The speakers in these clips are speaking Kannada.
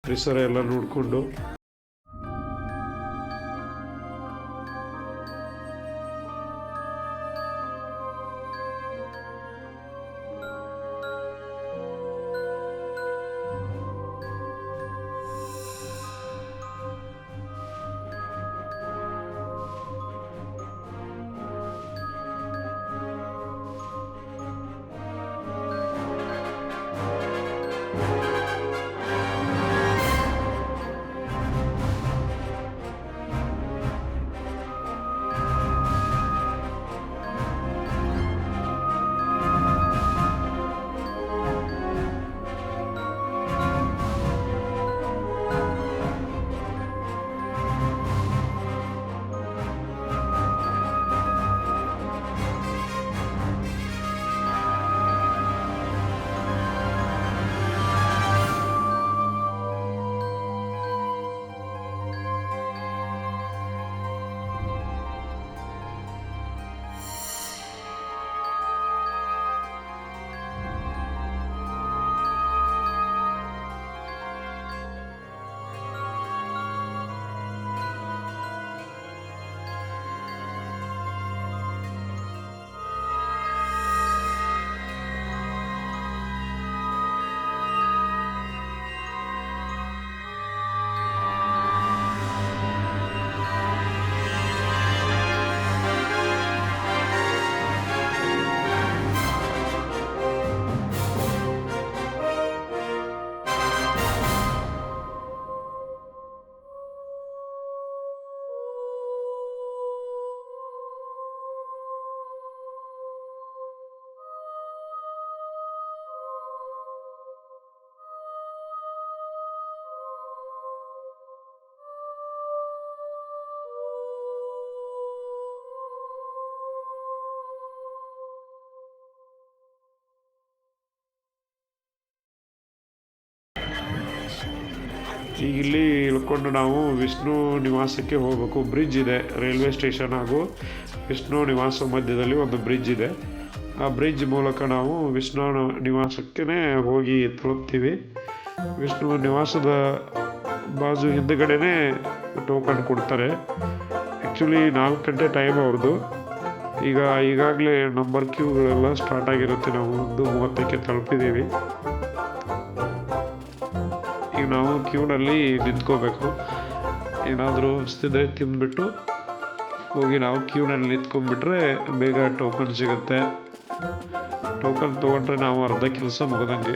ಪರಿಸರ ಎಲ್ಲ ನೋಡಿಕೊಂಡು ಈಗ ಇಲ್ಲಿ ಇಳ್ಕೊಂಡು ನಾವು ವಿಷ್ಣು ನಿವಾಸಕ್ಕೆ ಹೋಗಬೇಕು. ಬ್ರಿಡ್ಜ್ ಇದೆ, ರೈಲ್ವೆ ಸ್ಟೇಷನ್ ಹಾಗೂ ವಿಷ್ಣು ನಿವಾಸ ಮಧ್ಯದಲ್ಲಿ ಒಂದು ಬ್ರಿಡ್ಜ್ ಇದೆ. ಆ ಬ್ರಿಡ್ಜ್ ಮೂಲಕ ನಾವು ವಿಷ್ಣು ನಿವಾಸಕ್ಕೆ ಹೋಗಿ ತಲುಪ್ತೀವಿ. ವಿಷ್ಣು ನಿವಾಸದ ಬಾಜು ಹಿಂದುಗಡೆನೇ ಟೋಕನ್ ಕೊಡ್ತಾರೆ. ಆ್ಯಕ್ಚುಲಿ 4 ಗಂಟೆ ಟೈಮ್ ಅವ್ರದ್ದು. ಈಗಾಗಲೇ ನಂಬರ್ ಕ್ಯೂಗಳೆಲ್ಲ ಸ್ಟಾರ್ಟ್ ಆಗಿರುತ್ತೆ. ನಾವು 1:30ಕ್ಕೆ ತಲುಪಿದ್ದೀವಿ. ಈಗ ನಾವು ಕ್ಯೂನಲ್ಲಿ ನಿಂತ್ಕೋಬೇಕು. ಏನಾದರೂ ಅನಿಸ್ತಿದ್ರೆ ತಿಂದ್ಬಿಟ್ಟು ಹೋಗಿ ನಾವು ಕ್ಯೂನಲ್ಲಿ ನಿಂತ್ಕೊಂಡ್ಬಿಟ್ರೆ ಬೇಗ ಟೋಕನ್ ಸಿಗುತ್ತೆ. ಟೋಕನ್ ತೊಗೊಂಡ್ರೆ ನಾವು ಅರ್ಧ ಕೆಲಸ ಮುಗಿದಂಗೆ.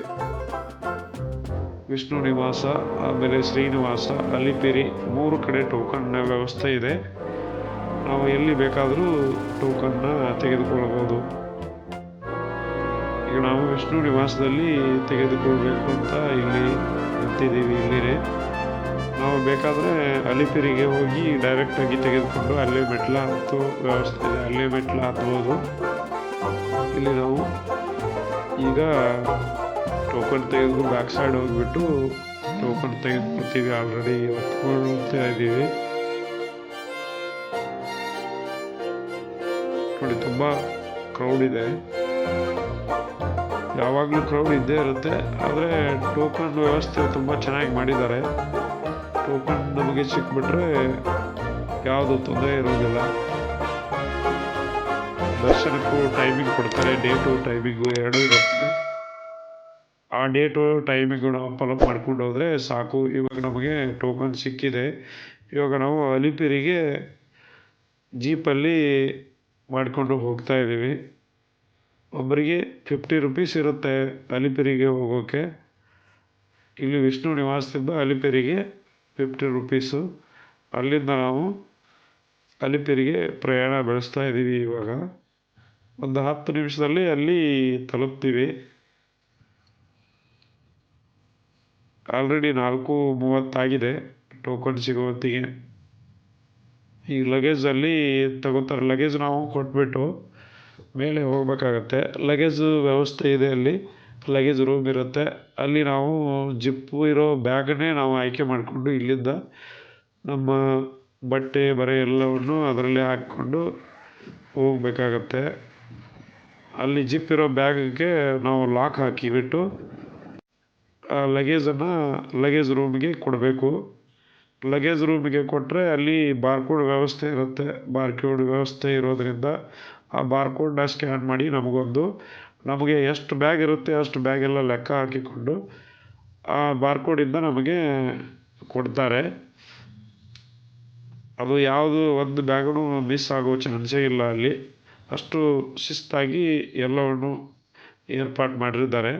ವಿಷ್ಣು ನಿವಾಸ, ಆಮೇಲೆ ಶ್ರೀನಿವಾಸ, ಅಲಿಪಿರಿ 3 ಕಡೆ ಟೋಕನ್ನ ವ್ಯವಸ್ಥೆ ಇದೆ. ನಾವು ಎಲ್ಲಿ ಬೇಕಾದರೂ ಟೋಕನ್ನ ತೆಗೆದುಕೊಳ್ಬೋದು. ಈಗ ನಾವು ವಿಷ್ಣು ನಿವಾಸದಲ್ಲಿ ತೆಗೆದುಕೊಳ್ಬೇಕು ಅಂತ ಇಲ್ಲಿ ನಿಂತಿದ್ದೀವಿ. ಇಲ್ಲಿನೇ ನಾವು ಬೇಕಾದರೆ ಅಲಿಪಿರಿಗೆ ಹೋಗಿ ಡೈರೆಕ್ಟಾಗಿ ತೆಗೆದುಕೊಂಡು ಅಲ್ಲೇ ಮೆಟ್ಲ ಹತ್ತೋ ವ್ಯವಸ್ಥೆ ಇದೆ, ಅಲ್ಲೇ ಮೆಟ್ಲ ಹತ್ಬೋದು. ಇಲ್ಲಿ ನಾವು ಈಗ ಟೋಕನ್ ತೆಗೆದು ಬ್ಯಾಕ್ ಸೈಡ್ ಹೋಗಿಬಿಟ್ಟು ಟೋಕನ್ ತೆಗೆದುಕೊಳ್ತೀವಿ. ಆಲ್ರೆಡಿ ಹೊತ್ಕೊಳ್ತಾ ಇದ್ದೀವಿ ನೋಡಿ. ತುಂಬ ಕ್ರೌಡ್ ಇದೆ, ಯಾವಾಗಲೂ ಕ್ರೌಡ್ ಇದ್ದೇ ಇರುತ್ತೆ. ಆದರೆ ಟೋಕನ್ ವ್ಯವಸ್ಥೆ ತುಂಬ ಚೆನ್ನಾಗಿ ಮಾಡಿದ್ದಾರೆ. ಟೋಕನ್ ನಮಗೆ ಸಿಕ್ಬಿಟ್ರೆ ಯಾವುದು ತೊಂದರೆ ಇರೋದಿಲ್ಲ. ದರ್ಶನಕ್ಕೂ ಟೈಮಿಂಗ್ ಕೊಡ್ತಾರೆ, ಡೇ ಟು ಟೈಮಿಂಗು 2 ಇರುತ್ತೆ. ಆ ಡೇ ಟು ಟೈಮಿಂಗು ನಾವು ಫಾಲೋ ಮಾಡ್ಕೊಂಡು ಹೋದರೆ ಸಾಕು. ಇವಾಗ ನಮಗೆ ಟೋಕನ್ ಸಿಕ್ಕಿದೆ. ಇವಾಗ ನಾವು ಅಲಿಪಿರಿಗೆ ಜೀಪಲ್ಲಿ ಮಾಡಿಕೊಂಡು ಹೋಗ್ತಾ ಇದ್ದೀವಿ. ಒಬ್ಬರಿಗೆ 50 ರೂಪೀಸ್ ಇರುತ್ತೆ ಅಲಿಪಿರಿಗೆ ಹೋಗೋಕ್ಕೆ. ಇಲ್ಲಿ ವಿಷ್ಣು ನಿವಾಸದಿಂದ ಅಲಿಪಿರಿಗೆ 50 ರೂಪೀಸು. ಅಲ್ಲಿಂದ ನಾವು ಅಲಿಪಿರಿಗೆ ಪ್ರಯಾಣ ಬೆಳೆಸ್ತಾ ಇದ್ದೀವಿ. ಇವಾಗ ಒಂದು 10 ನಿಮಿಷದಲ್ಲಿ ಅಲ್ಲಿ ತಲುಪ್ತೀವಿ. ಆಲ್ರೆಡಿ 4:30 ಆಗಿದೆ ಟೋಕನ್ ಸಿಗೋ ಹೊತ್ತಿಗೆ. ಈ ಲಗೇಜಲ್ಲಿ ತಗೋತಾರೆ. ಲಗೇಜ್ ನಾವು ಕೊಟ್ಬಿಟ್ಟು ಮೇಲೆ ಹೋಗಬೇಕಾಗತ್ತೆ. ಲಗೇಜ್ ವ್ಯವಸ್ಥೆ ಇದೆ, ಅಲ್ಲಿ ಲಗೇಜ್ ರೂಮ್ ಇರುತ್ತೆ. ಅಲ್ಲಿ ನಾವು ಜಿಪ್ಪು ಇರೋ ಬ್ಯಾಗನ್ನೇ ನಾವು ಆಯ್ಕೆ ಮಾಡಿಕೊಂಡು ಇಲ್ಲಿಂದ ನಮ್ಮ ಬಟ್ಟೆ ಬರೆ ಎಲ್ಲವನ್ನು ಅದರಲ್ಲೇ ಹಾಕ್ಕೊಂಡು ಹೋಗಬೇಕಾಗತ್ತೆ. ಅಲ್ಲಿ ಜಿಪ್ ಇರೋ ಬ್ಯಾಗ್ಗೆ ನಾವು ಲಾಕ್ ಹಾಕಿಬಿಟ್ಟು ಲಗೇಜ್ ರೂಮ್ಗೆ ಕೊಡಬೇಕು. ಲಗೇಜ್ ರೂಮಿಗೆ ಕೊಟ್ಟರೆ ಅಲ್ಲಿ ಬಾರ್ಕೋಡ್ ವ್ಯವಸ್ಥೆ ಇರುತ್ತೆ. ಬಾರ್ಕೋಡ್ ವ್ಯವಸ್ಥೆ ಇರೋದರಿಂದ ಆ ಬಾರ್ಕೋಡ್ನ ಸ್ಕ್ಯಾನ್ ಮಾಡಿ ನಮಗೆ ಎಷ್ಟು ಬ್ಯಾಗ್ ಇರುತ್ತೆ ಅಷ್ಟು ಬ್ಯಾಗೆಲ್ಲ ಲೆಕ್ಕ ಹಾಕಿಕೊಂಡು ಆ ಬಾರ್ಕೋಡಿಂದ ನಮಗೆ ಕೊಡ್ತಾರೆ. ಅದು ಯಾವುದು ಒಂದು ಬ್ಯಾಗೂ ಮಿಸ್ ಆಗೋ ಚಾನ್ಸೇ ಇಲ್ಲ ಅಲ್ಲಿ. ಅಷ್ಟು ಶಿಸ್ತಾಗಿ ಎಲ್ಲವನ್ನು ಏರ್ಪಾಡು ಮಾಡಿರ್ತಾರೆ.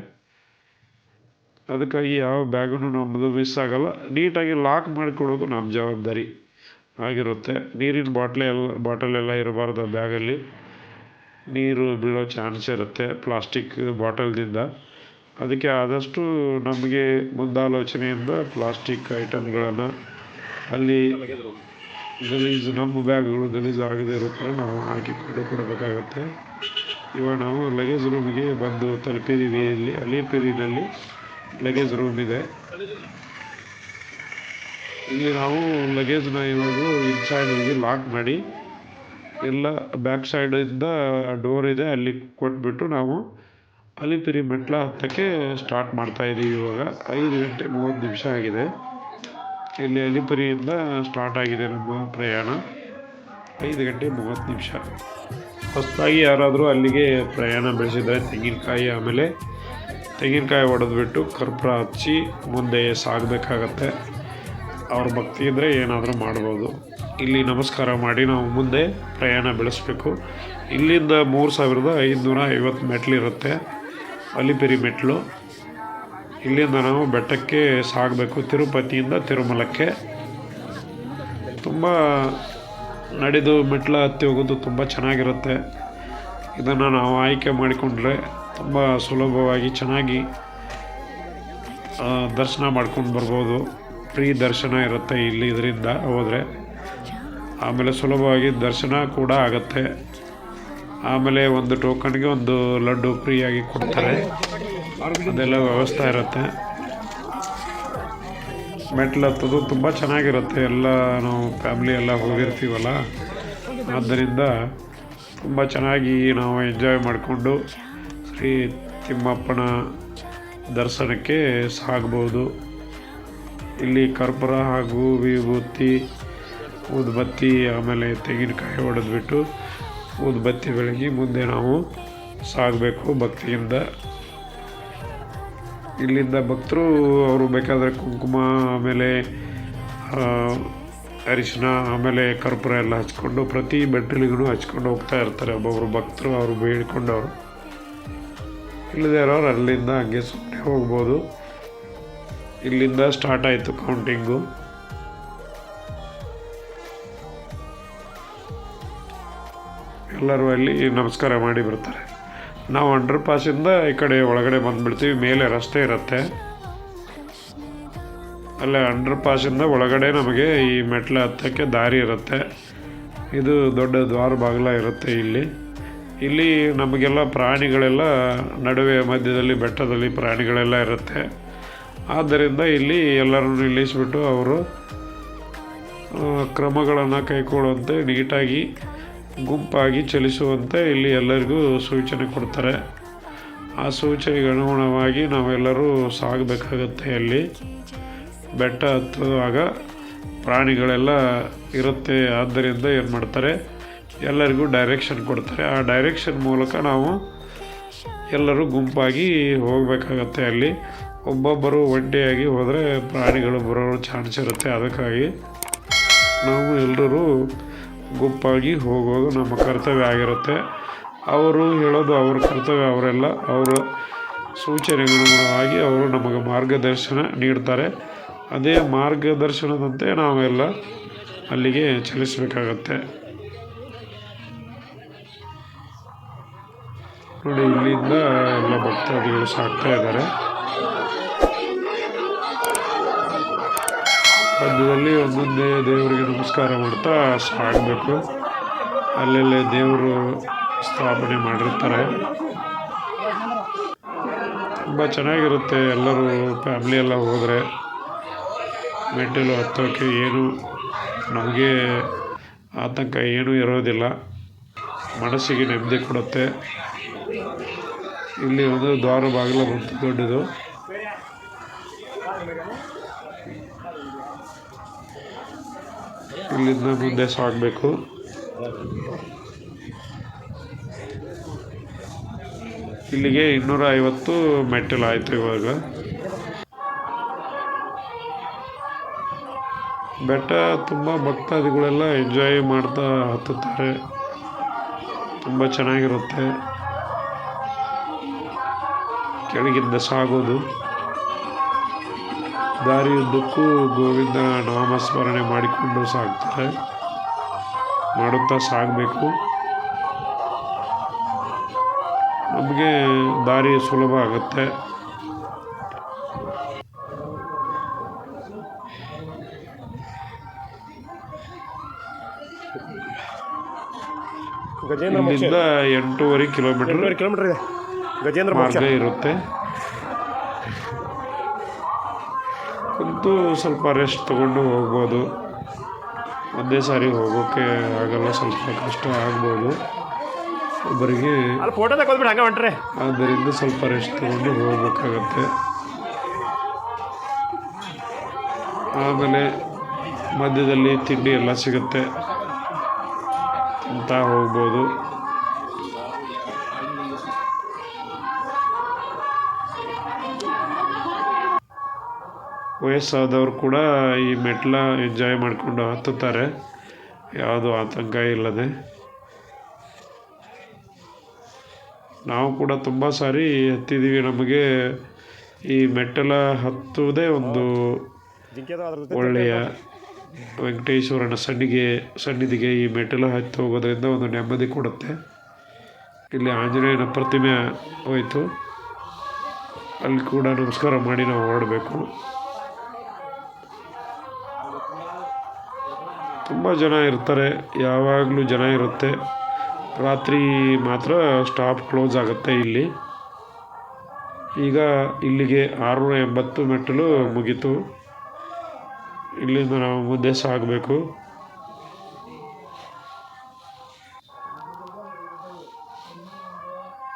ಅದಕ್ಕಾಗಿ ಯಾವ ಬ್ಯಾಗೂ ನಮ್ಮದು ಮಿಸ್ ಆಗಲ್ಲ. ನೀಟಾಗಿ ಲಾಕ್ ಮಾಡಿಕೊಡೋದು ನಮ್ಮ ಜವಾಬ್ದಾರಿ ಆಗಿರುತ್ತೆ. ನೀರಿನ ಬಾಟಲೆಲ್ಲ ಇರಬಾರ್ದು ಆ ಬ್ಯಾಗಲ್ಲಿ. ನೀರು ಬೀಳೋ ಚಾನ್ಸ್ ಇರುತ್ತೆ ಪ್ಲಾಸ್ಟಿಕ್ ಬಾಟಲ್ದಿಂದ. ಅದಕ್ಕೆ ಆದಷ್ಟು ನಮಗೆ ಮುಂದಾಲೋಚನೆಯಿಂದ ಪ್ಲಾಸ್ಟಿಕ್ ಐಟಮ್ಗಳನ್ನು ಅಲ್ಲಿ ನಮ್ಮ ಬ್ಯಾಗ್ಗಳು ಗಲೀಜು ಆಗದೇ ಇರೋ ಥರ ನಾವು ಹಾಕಿಕೊಂಡು ಕೊಡಬೇಕಾಗತ್ತೆ. ಇವಾಗ ನಾವು ಲಗೇಜ್ ರೂಮಿಗೆ ಬಂದು ತಲುಪಿದ್ದೀವಿ. ಇಲ್ಲಿ ಅಲಿಪಿರಿನಲ್ಲಿ ಲಗೇಜ್ ರೂಮ್ ಇದೆ. ಇಲ್ಲಿ ನಾವು ಲಗೇಜ್ನ ಇವಾಗ ಇನ್ಸೈಡ್ ಹೋಗಿ ಲಾಕ್ ಮಾಡಿ ಎಲ್ಲ ಬ್ಯಾಕ್ ಸೈಡಿಂದ ಡೋರ್ ಇದೆ ಅಲ್ಲಿ ಕೊಟ್ಬಿಟ್ಟು ನಾವು ಅಲಿಪಿರಿ ಮೆಟ್ಲ ಹತ್ತಕ್ಕೆ ಸ್ಟಾರ್ಟ್ ಮಾಡ್ತಾಯಿದ್ದೀವಿ. ಇವಾಗ 5:30 ಆಗಿದೆ. ಇಲ್ಲಿ ಅಲಿಪಿರಿಯಿಂದ ಸ್ಟಾರ್ಟ್ ಆಗಿದೆ ನಮ್ಮ ಪ್ರಯಾಣ. 5:30. ಹೊಸದಾಗಿ ಯಾರಾದರೂ ಅಲ್ಲಿಗೆ ಪ್ರಯಾಣ ಬೆಳೆಸಿದರೆ ತೆಂಗಿನಕಾಯಿ ಹೊಡೆದ್ಬಿಟ್ಟು ಕರ್ಪೂರ ಹಚ್ಚಿ ಮುಂದೆ ಸಾಗಬೇಕಾಗತ್ತೆ. ಅವ್ರ ಭಕ್ತಿ ಇದ್ದರೆ ಏನಾದರೂ ಮಾಡ್ಬೋದು. ಇಲ್ಲಿ ನಮಸ್ಕಾರ ಮಾಡಿ ನಾವು ಮುಂದೆ ಪ್ರಯಾಣ ಬೆಳೆಸಬೇಕು. ಇಲ್ಲಿಂದ 3550 ಮೆಟ್ಲಿರುತ್ತೆ ಅಲಿಪಿರಿ ಮೆಟ್ಲು. ಇಲ್ಲಿಂದ ನಾವು ಬೆಟ್ಟಕ್ಕೆ ಸಾಗಬೇಕು, ತಿರುಪತಿಯಿಂದ ತಿರುಮಲಕ್ಕೆ. ತುಂಬ ನಡೆದು ಮೆಟ್ಲು ಹತ್ತಿ ಹೋಗೋದು ತುಂಬ ಚೆನ್ನಾಗಿರುತ್ತೆ. ಇದನ್ನು ನಾವು ಆಯ್ಕೆ ಮಾಡಿಕೊಂಡ್ರೆ ತುಂಬ ಸುಲಭವಾಗಿ ಚೆನ್ನಾಗಿ ದರ್ಶನ ಮಾಡ್ಕೊಂಡು ಬರ್ಬೋದು. ಫ್ರೀ ದರ್ಶನ ಇರುತ್ತೆ ಇಲ್ಲಿ ಇದರಿಂದ ಹೋದರೆ. ಆಮೇಲೆ ಸುಲಭವಾಗಿ ದರ್ಶನ ಕೂಡ ಆಗುತ್ತೆ. ಆಮೇಲೆ ಒಂದು ಟೋಕನ್ಗೆ ಒಂದು ಲಡ್ಡು ಫ್ರೀಯಾಗಿ ಕೊಡ್ತಾರೆ. ಅದೆಲ್ಲ ವ್ಯವಸ್ಥೆ ಇರುತ್ತೆ. ಮೆಟ್ಲು ಹತ್ತೋದು ತುಂಬ ಚೆನ್ನಾಗಿರುತ್ತೆ. ಎಲ್ಲ ನಾವು ಫ್ಯಾಮ್ಲಿ ಎಲ್ಲ ಹೋಗಿರ್ತೀವಲ್ಲ, ಆದ್ದರಿಂದ ತುಂಬ ಚೆನ್ನಾಗಿ ನಾವು ಎಂಜಾಯ್ ಮಾಡಿಕೊಂಡು ಶ್ರೀ ತಿಮ್ಮಪ್ಪನ ದರ್ಶನಕ್ಕೆ ಸಾಗ್ಬೋದು. ಇಲ್ಲಿ ಕರ್ಪೂರ ಹಾಗೂ ವಿಭೂತಿ, ಊದುಬತ್ತಿ, ಆಮೇಲೆ ತೆಂಗಿನಕಾಯಿ ಹೊಡೆದ್ಬಿಟ್ಟು ಊದುಬತ್ತಿ ಬೆಳಗಿ ಮುಂದೆ ನಾವು ಸಾಗಬೇಕು ಭಕ್ತಿಯಿಂದ. ಇಲ್ಲಿಂದ ಭಕ್ತರು ಅವರು ಬೇಕಾದರೆ ಕುಂಕುಮ, ಆಮೇಲೆ ಅರಿಶಿನ, ಆಮೇಲೆ ಕರ್ಪೂರ ಎಲ್ಲ ಹಚ್ಕೊಂಡು ಪ್ರತಿ ಮೆಟ್ಟಿಲಿಗೂ ಹಚ್ಕೊಂಡು ಹೋಗ್ತಾ ಇರ್ತಾರೆ. ಒಬ್ಬೊಬ್ಬರು ಭಕ್ತರು ಅವರು ಬೇಡಿಕೊಂಡವರು. ಇಲ್ಲದೇ ಇರೋರು ಅಲ್ಲಿಂದ ಹಂಗೆ ಸುಮ್ಮನೆ ಹೋಗ್ಬೋದು. ಇಲ್ಲಿಂದ ಸ್ಟಾರ್ಟ್ ಆಯಿತು ಕೌಂಟಿಂಗು. ಎಲ್ಲರೂ ಅಲ್ಲಿ ನಮಸ್ಕಾರ ಮಾಡಿ ಬರ್ತಾರೆ. ನಾವು ಅಂಡರ್ ಪಾಸಿಂದ ಈ ಕಡೆ ಒಳಗಡೆ ಬಂದುಬಿಡ್ತೀವಿ. ಮೇಲೆ ರಸ್ತೆ ಇರುತ್ತೆ, ಅಲ್ಲೇ ಅಂಡರ್ ಪಾಸಿಂದ ಒಳಗಡೆ ನಮಗೆ ಈ ಮೆಟ್ಲು ಹತ್ತಕ್ಕೆ ದಾರಿ ಇರುತ್ತೆ. ಇದು ದೊಡ್ಡ ದ್ವಾರ ಬಾಗಿಲ ಇರುತ್ತೆ ಇಲ್ಲಿ ನಮಗೆಲ್ಲ ಪ್ರಾಣಿಗಳೆಲ್ಲ ನಡುವೆ ಮಧ್ಯದಲ್ಲಿ ಬೆಟ್ಟದಲ್ಲಿ ಪ್ರಾಣಿಗಳೆಲ್ಲ ಇರುತ್ತೆ. ಆದ್ದರಿಂದ ಇಲ್ಲಿ ಎಲ್ಲರನ್ನು ನಿಲ್ಲಿಸಿಬಿಟ್ಟು ಅವರು ಕ್ರಮಗಳನ್ನು ಕೈಗೊಳ್ಳುವಂತೆ ನೀಟಾಗಿ ಗುಂಪಾಗಿ ಚಲಿಸುವಂತೆ ಇಲ್ಲಿ ಎಲ್ಲರಿಗೂ ಸೂಚನೆ ಕೊಡ್ತಾರೆ. ಆ ಸೂಚನೆಗೆ ಅನುಗುಣವಾಗಿ ನಾವೆಲ್ಲರೂ ಸಾಗಬೇಕಾಗತ್ತೆ. ಅಲ್ಲಿ ಬೆಟ್ಟ ಹತ್ತುವಾಗ ಪ್ರಾಣಿಗಳೆಲ್ಲ ಇರುತ್ತೆ. ಆದ್ದರಿಂದ ಏನು ಮಾಡ್ತಾರೆ, ಎಲ್ಲರಿಗೂ ಡೈರೆಕ್ಷನ್ ಕೊಡ್ತಾರೆ. ಆ ಡೈರೆಕ್ಷನ್ ಮೂಲಕ ನಾವು ಎಲ್ಲರೂ ಗುಂಪಾಗಿ ಹೋಗಬೇಕಾಗತ್ತೆ. ಅಲ್ಲಿ ಒಬ್ಬೊಬ್ಬರು ಒಂಟಿಯಾಗಿ ಹೋದರೆ ಪ್ರಾಣಿಗಳು ಬರೋ ಚಾನ್ಸ್ ಇರುತ್ತೆ. ಅದಕ್ಕಾಗಿ ನಾವು ಎಲ್ಲರೂ ಗುಂಪಾಗಿ ಹೋಗೋದು ನಮ್ಮ ಕರ್ತವ್ಯ ಆಗಿರುತ್ತೆ. ಅವರು ಹೇಳೋದು ಅವ್ರ ಕರ್ತವ್ಯ. ಅವರ ಸೂಚನೆಗನುಗುಣವಾಗಿ ಅವರು ನಮಗೆ ಮಾರ್ಗದರ್ಶನ ನೀಡ್ತಾರೆ. ಅದೇ ಮಾರ್ಗದರ್ಶನದಂತೆ ನಾವೆಲ್ಲ ಅಲ್ಲಿಗೆ ಚಲಿಸಬೇಕಾಗತ್ತೆ. ನೋಡಿ, ಇಲ್ಲಿಂದ ಎಲ್ಲ ಭಕ್ತಾದಿಗಳು ಸಾಗ್ತಾ ಇದ್ದಾರೆ. ಮಧ್ಯದಲ್ಲಿ ಒಂದೊಂದೇ ದೇವರಿಗೆ ನಮಸ್ಕಾರ ಮಾಡ್ತಾ ಸಾಗಬೇಕು. ಅಲ್ಲೆಲ್ಲೇ ದೇವರು ಸ್ಥಾಪನೆ ಮಾಡಿರ್ತಾರೆ. ತುಂಬ ಚೆನ್ನಾಗಿರುತ್ತೆ. ಎಲ್ಲರೂ ಫ್ಯಾಮ್ಲಿ ಎಲ್ಲ ಹೋದರೆ ಮೆಟ್ಟಿಲು ಹತ್ತೋಕ್ಕೆ ಏನು ನಮಗೆ ಆತಂಕ ಏನೂ ಇರೋದಿಲ್ಲ. ಮನಸ್ಸಿಗೆ ನೆಮ್ಮದಿ ಕೊಡುತ್ತೆ. ಇಲ್ಲಿ ಒಂದು ದ್ವಾರ ಬಾಗಿಲು ಬಂತು ದೊಡ್ಡದು. ಇಲ್ಲಿಂದ ಮುಂದೆ ಸಾಗಬೇಕು. ಇಲ್ಲಿಗೆ 250 ಮೆಟ್ಟಿಲು ಆಯಿತು. ಇವಾಗ ಬೆಟ್ಟ ತುಂಬ ಭಕ್ತಾದಿಗಳೆಲ್ಲ ಎಂಜಾಯ್ ಮಾಡ್ತಾ ಹತ್ತುತ್ತಾರೆ. ತುಂಬ ಚೆನ್ನಾಗಿರುತ್ತೆ ಕೆಳಗಿಂದ ಸಾಗೋದು. ದಾರಿಯುದ್ದಕ್ಕೂ ಗೋವಿಂದ ನಾಮಸ್ಮರಣೆ ಮಾಡಿಕೊಂಡು ಮಾಡುತ್ತಾ ಸಾಗಬೇಕು. ನಮಗೆ ದಾರಿ ಸುಲಭ ಆಗುತ್ತೆ. ಇಲ್ಲಿಂದ 8.5 ಕಿಲೋಮೀಟರ್ ಇದೆ. ಮಾರ್ಗ ಇರುತ್ತೆ. ಕುಂತು ಸ್ವಲ್ಪ ರೆಸ್ಟ್ ತಗೊಂಡು ಹೋಗ್ಬೋದು. ಒಂದೇ ಸಾರಿ ಹೋಗೋಕ್ಕೆ ಆಗಲ್ಲ, ಸ್ವಲ್ಪ ಕಷ್ಟ ಆಗ್ಬೋದು ಒಬ್ಬರಿಗೆ. ಆದ್ದರಿಂದ ಸ್ವಲ್ಪ ರೆಸ್ಟ್ ತಗೊಂಡು ಹೋಗ್ಬೇಕಾಗತ್ತೆ. ಆಮೇಲೆ ಮಧ್ಯದಲ್ಲಿ ತಿಂಡಿ ಎಲ್ಲ ಸಿಗುತ್ತೆ, ಅಂತ ಹೋಗ್ಬೋದು. ವಯಸ್ಸಾದವರು ಕೂಡ ಈ ಮೆಟ್ಲ ಎಂಜಾಯ್ ಮಾಡಿಕೊಂಡು ಹತ್ತುತ್ತಾರೆ, ಯಾವುದೂ ಆತಂಕ ಇಲ್ಲದೆ. ನಾವು ಕೂಡ ತುಂಬ ಸಾರಿ ಹತ್ತಿದ್ದೀವಿ. ನಮಗೆ ಈ ಮೆಟ್ಟಲ ಹತ್ತುವುದೇ ಒಂದು ಒಳ್ಳೆಯ ವೆಂಕಟೇಶ್ವರನ ಸನ್ನಿಧಿಗೆ ಈ ಮೆಟ್ಟಲು ಹತ್ತಿ ಹೋಗೋದ್ರಿಂದ ಒಂದು ನೆಮ್ಮದಿ ಕೊಡುತ್ತೆ. ಇಲ್ಲಿ ಆಂಜನೇಯನ ಪ್ರತಿಮೆ ಹೋಯಿತು, ಅಲ್ಲಿ ಕೂಡ ನಮಸ್ಕಾರ ಮಾಡಿ ನಾವು ಹೊರಡಬೇಕು. ತುಂಬ ಜನ ಇರ್ತಾರೆ, ಯಾವಾಗಲೂ ಜನ ಇರುತ್ತೆ. ರಾತ್ರಿ ಮಾತ್ರ ಸ್ಟಾಪ್ ಕ್ಲೋಸ್ ಆಗುತ್ತೆ ಇಲ್ಲಿ. ಈಗ ಇಲ್ಲಿಗೆ 680 ಮೆಟ್ಟಲು ಮುಗೀತು. ಇಲ್ಲಿಂದ ನಾವು ಮುಂದೆ ಸಾಗಬೇಕು.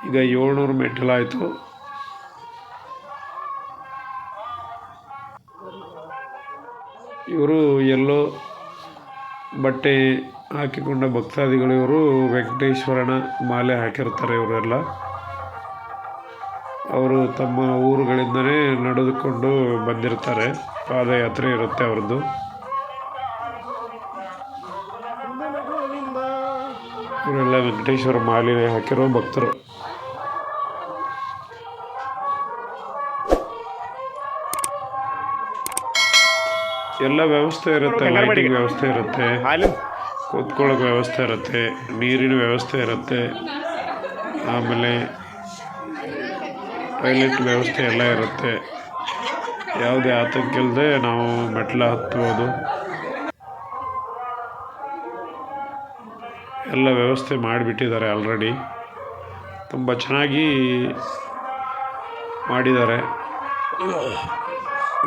ಈಗ 700 ಮೆಟ್ಟಲಾಯಿತು. ಇವರು ಎಲ್ಲೋ ಬಟ್ಟೆ ಹಾಕಿಕೊಂಡ ಭಕ್ತಾದಿಗಳು. ಇವರು ವೆಂಕಟೇಶ್ವರನ ಮಾಲೆ ಹಾಕಿರ್ತಾರೆ ಇವರೆಲ್ಲ. ಅವರು ತಮ್ಮ ಊರುಗಳಿಂದಲೇ ನಡೆದುಕೊಂಡು ಬಂದಿರ್ತಾರೆ. ಪಾದಯಾತ್ರೆ ಇರುತ್ತೆ ಅವ್ರದ್ದು. ಇವರೆಲ್ಲ ವೆಂಕಟೇಶ್ವರ ಮಾಲೆ ಹಾಕಿರೋ ಭಕ್ತರು. ಎಲ್ಲ ವ್ಯವಸ್ಥೆ ಇರುತ್ತೆ, ಲೈಟಿಂಗ್ ವ್ಯವಸ್ಥೆ ಇರುತ್ತೆ, ಕೂತ್ಕೊಳ್ಳೋಕೆ ವ್ಯವಸ್ಥೆ ಇರುತ್ತೆ, ನೀರಿನ ವ್ಯವಸ್ಥೆ ಇರುತ್ತೆ, ಆಮೇಲೆ ಟಾಯ್ಲೆಟ್ ವ್ಯವಸ್ಥೆ ಎಲ್ಲ ಇರುತ್ತೆ. ಯಾವುದೇ ಆತಂಕ ಇಲ್ಲದೆ ನಾವು ಮೆಟ್ಲ ಹತ್ಬೋದು. ಎಲ್ಲ ವ್ಯವಸ್ಥೆ ಮಾಡಿಬಿಟ್ಟಿದ್ದಾರೆ ಆಲ್ರೆಡಿ. ತುಂಬ ಚೆನ್ನಾಗಿ ಮಾಡಿದ್ದಾರೆ.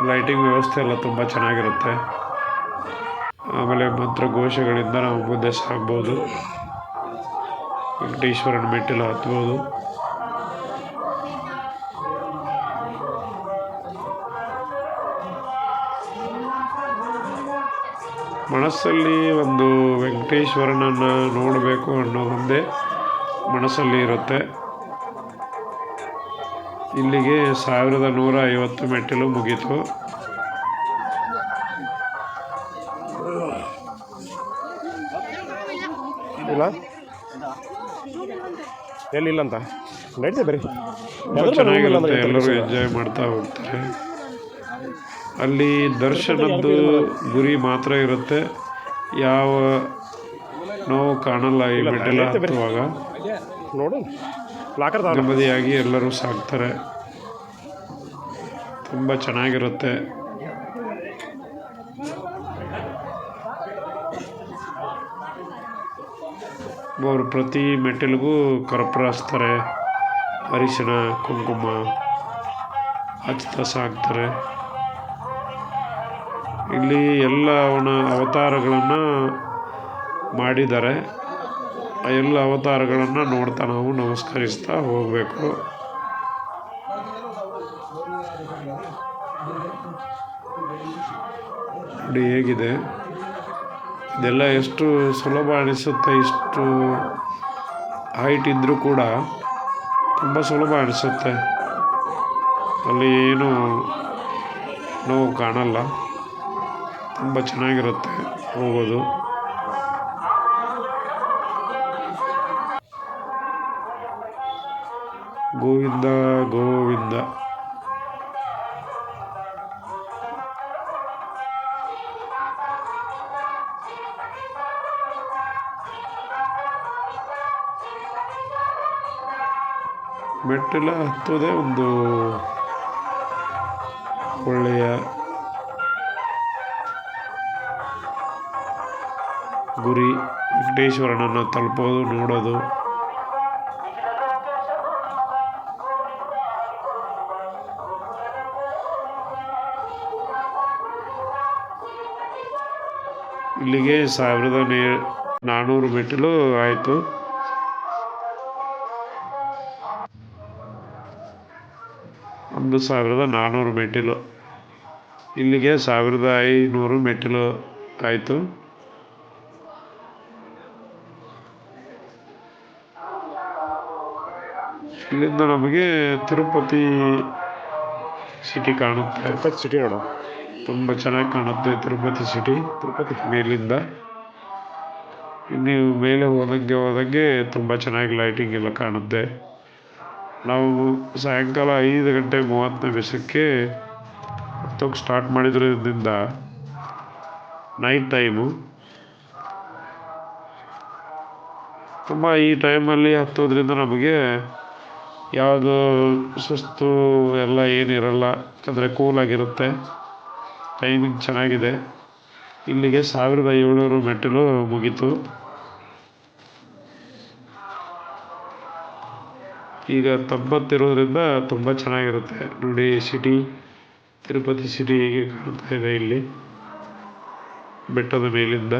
ಲೈಟಿಂಗ್ ವ್ಯವಸ್ಥೆ ಎಲ್ಲ ತುಂಬ ಚೆನ್ನಾಗಿರುತ್ತೆ. ಆಮೇಲೆ ಮಂತ್ರಘೋಷಗಳಿಂದ ನಾವು ಮುಂದೆ ಸಾಗ್ಬೋದು. ವೆಂಕಟೇಶ್ವರನ ಮೆಟ್ಟಿಲು ಹತ್ಬೋದು. ಮನಸ್ಸಲ್ಲಿ ಒಂದು ವೆಂಕಟೇಶ್ವರನನ್ನು ನೋಡಬೇಕು ಅನ್ನೋದೊಂದೇ ಮನಸ್ಸಲ್ಲಿ ಇರುತ್ತೆ. ಇಲ್ಲಿಗೆ 1150 ಮೆಟ್ಟಿಲು ಮುಗೀತು. ಇಲ್ಲ ಎಲ್ಲಿಲ್ಲ ಅಂತ ನಡೀತೆ ಬರೀ ಚೆನ್ನಾಗಿರುತ್ತೆ. ಎಲ್ಲರೂ ಎಂಜಾಯ್ ಮಾಡ್ತಾ ಹೋಗ್ತಾರೆ. ಅಲ್ಲಿ ದರ್ಶನದ್ದು ಗುರಿ ಮಾತ್ರ ಇರುತ್ತೆ, ಯಾವ ನೋವು ಕಾಣಲ್ಲ. ಈ ಮೆಟ್ಟಲ ಹತ್ತುವಾಗ ನೋಡು ನೆಮ್ಮದಿಯಾಗಿ ಎಲ್ಲರೂ ಸಾಗ್ತಾರೆ. ತುಂಬ ಚೆನ್ನಾಗಿರುತ್ತೆ. ಅವರು ಪ್ರತಿ ಮೆಟ್ಟಿಲಿಗೂ ಕರ್ಪೂರ ಹಚ್ತಾರೆ, ಅರಿಶಿನ ಕುಂಕುಮ ಹಚ್ತಾ ಸಾಕ್ತಾರೆ. ಇಲ್ಲಿ ಎಲ್ಲ ಅವನ ಅವತಾರಗಳನ್ನು ಮಾಡಿದ್ದಾರೆ. ಆ ಎಲ್ಲ ಅವತಾರಗಳನ್ನು ನೋಡ್ತಾ ನಾವು ನಮಸ್ಕರಿಸ್ತಾ ಹೋಗಬೇಕು. ನೋಡಿ ಹೇಗಿದೆ, ಇದೆಲ್ಲ ಎಷ್ಟು ಸುಲಭ ಅನಿಸುತ್ತೆ. ಇಷ್ಟು ಹೈಟ್ ಇದ್ದರೂ ಕೂಡ ತುಂಬ ಸುಲಭ ಅನಿಸುತ್ತೆ. ಅಲ್ಲಿ ಏನು ನೋವು ಕಾಣಲ್ಲ, ತುಂಬ ಚೆನ್ನಾಗಿರುತ್ತೆ ಹೋಗೋದು. ಗೋವಿಂದ ಗೋವಿಂದ. ಮೆಟ್ಟೆಲ್ಲ ಹತ್ತೋದೇ ಒಂದು ಒಳ್ಳೆಯ ಗುರಿ. ವೆಂಕಟೇಶ್ವರನನ್ನು ತಲುಪೋದು, ನೋಡೋದು. ಇಲ್ಲಿಗೆ 1400 ಮೆಟ್ಟಿಲು ಆಯಿತು. ಒಂದು 1400 ಮೆಟ್ಟಿಲು. ಇಲ್ಲಿಗೆ 1500 ಮೆಟ್ಟಿಲು ಆಯಿತು. ಇಲ್ಲಿಂದ ನಮಗೆ ತಿರುಪತಿ ಸಿಟಿ ಕಾಣುತ್ತೆ. ತಿರುಪತಿ ಸಿಟಿ ನೋಡು, ತುಂಬ ಚೆನ್ನಾಗಿ ಕಾಣುತ್ತೆ ತಿರುಪತಿ ಸಿಟಿ. ತಿರುಪತಿ ಮೇಲಿಂದ ನೀವು ಮೇಲೆ ಹೋದಂಗೆ ತುಂಬ ಚೆನ್ನಾಗಿ ಲೈಟಿಂಗ್ ಎಲ್ಲ ಕಾಣುತ್ತೆ. ನಾವು ಸಾಯಂಕಾಲ 5:30 ಹತ್ತೋಕೆ ಸ್ಟಾರ್ಟ್ ಮಾಡಿದ್ರಿಂದ ನೈಟ್ ಟೈಮು ತುಂಬ, ಈ ಟೈಮಲ್ಲಿ ಹತ್ತೋದ್ರಿಂದ ನಮಗೆ ಯಾವುದು ಸುಸ್ತು ಎಲ್ಲ ಏನಿರಲ್ಲ, ಯಾಕಂದರೆ ಕೂಲಾಗಿರುತ್ತೆ. ಟೈಮಿಂಗ್ ಚೆನ್ನಾಗಿದೆ. ಇಲ್ಲಿಗೆ 1700 ಮೆಟ್ಟಿಲು ಮುಗೀತು. ಈಗ ತಂಪತ್ತಿರೋದ್ರಿಂದ ತುಂಬ ಚೆನ್ನಾಗಿರುತ್ತೆ. ನೋಡಿ ಸಿಟಿ, ತಿರುಪತಿ ಸಿಟಿ ಹೇಗೆ ಕಾಣ್ತಾ ಇದೆ ಇಲ್ಲಿ ಬೆಟ್ಟದ ಮೇಲಿಂದ.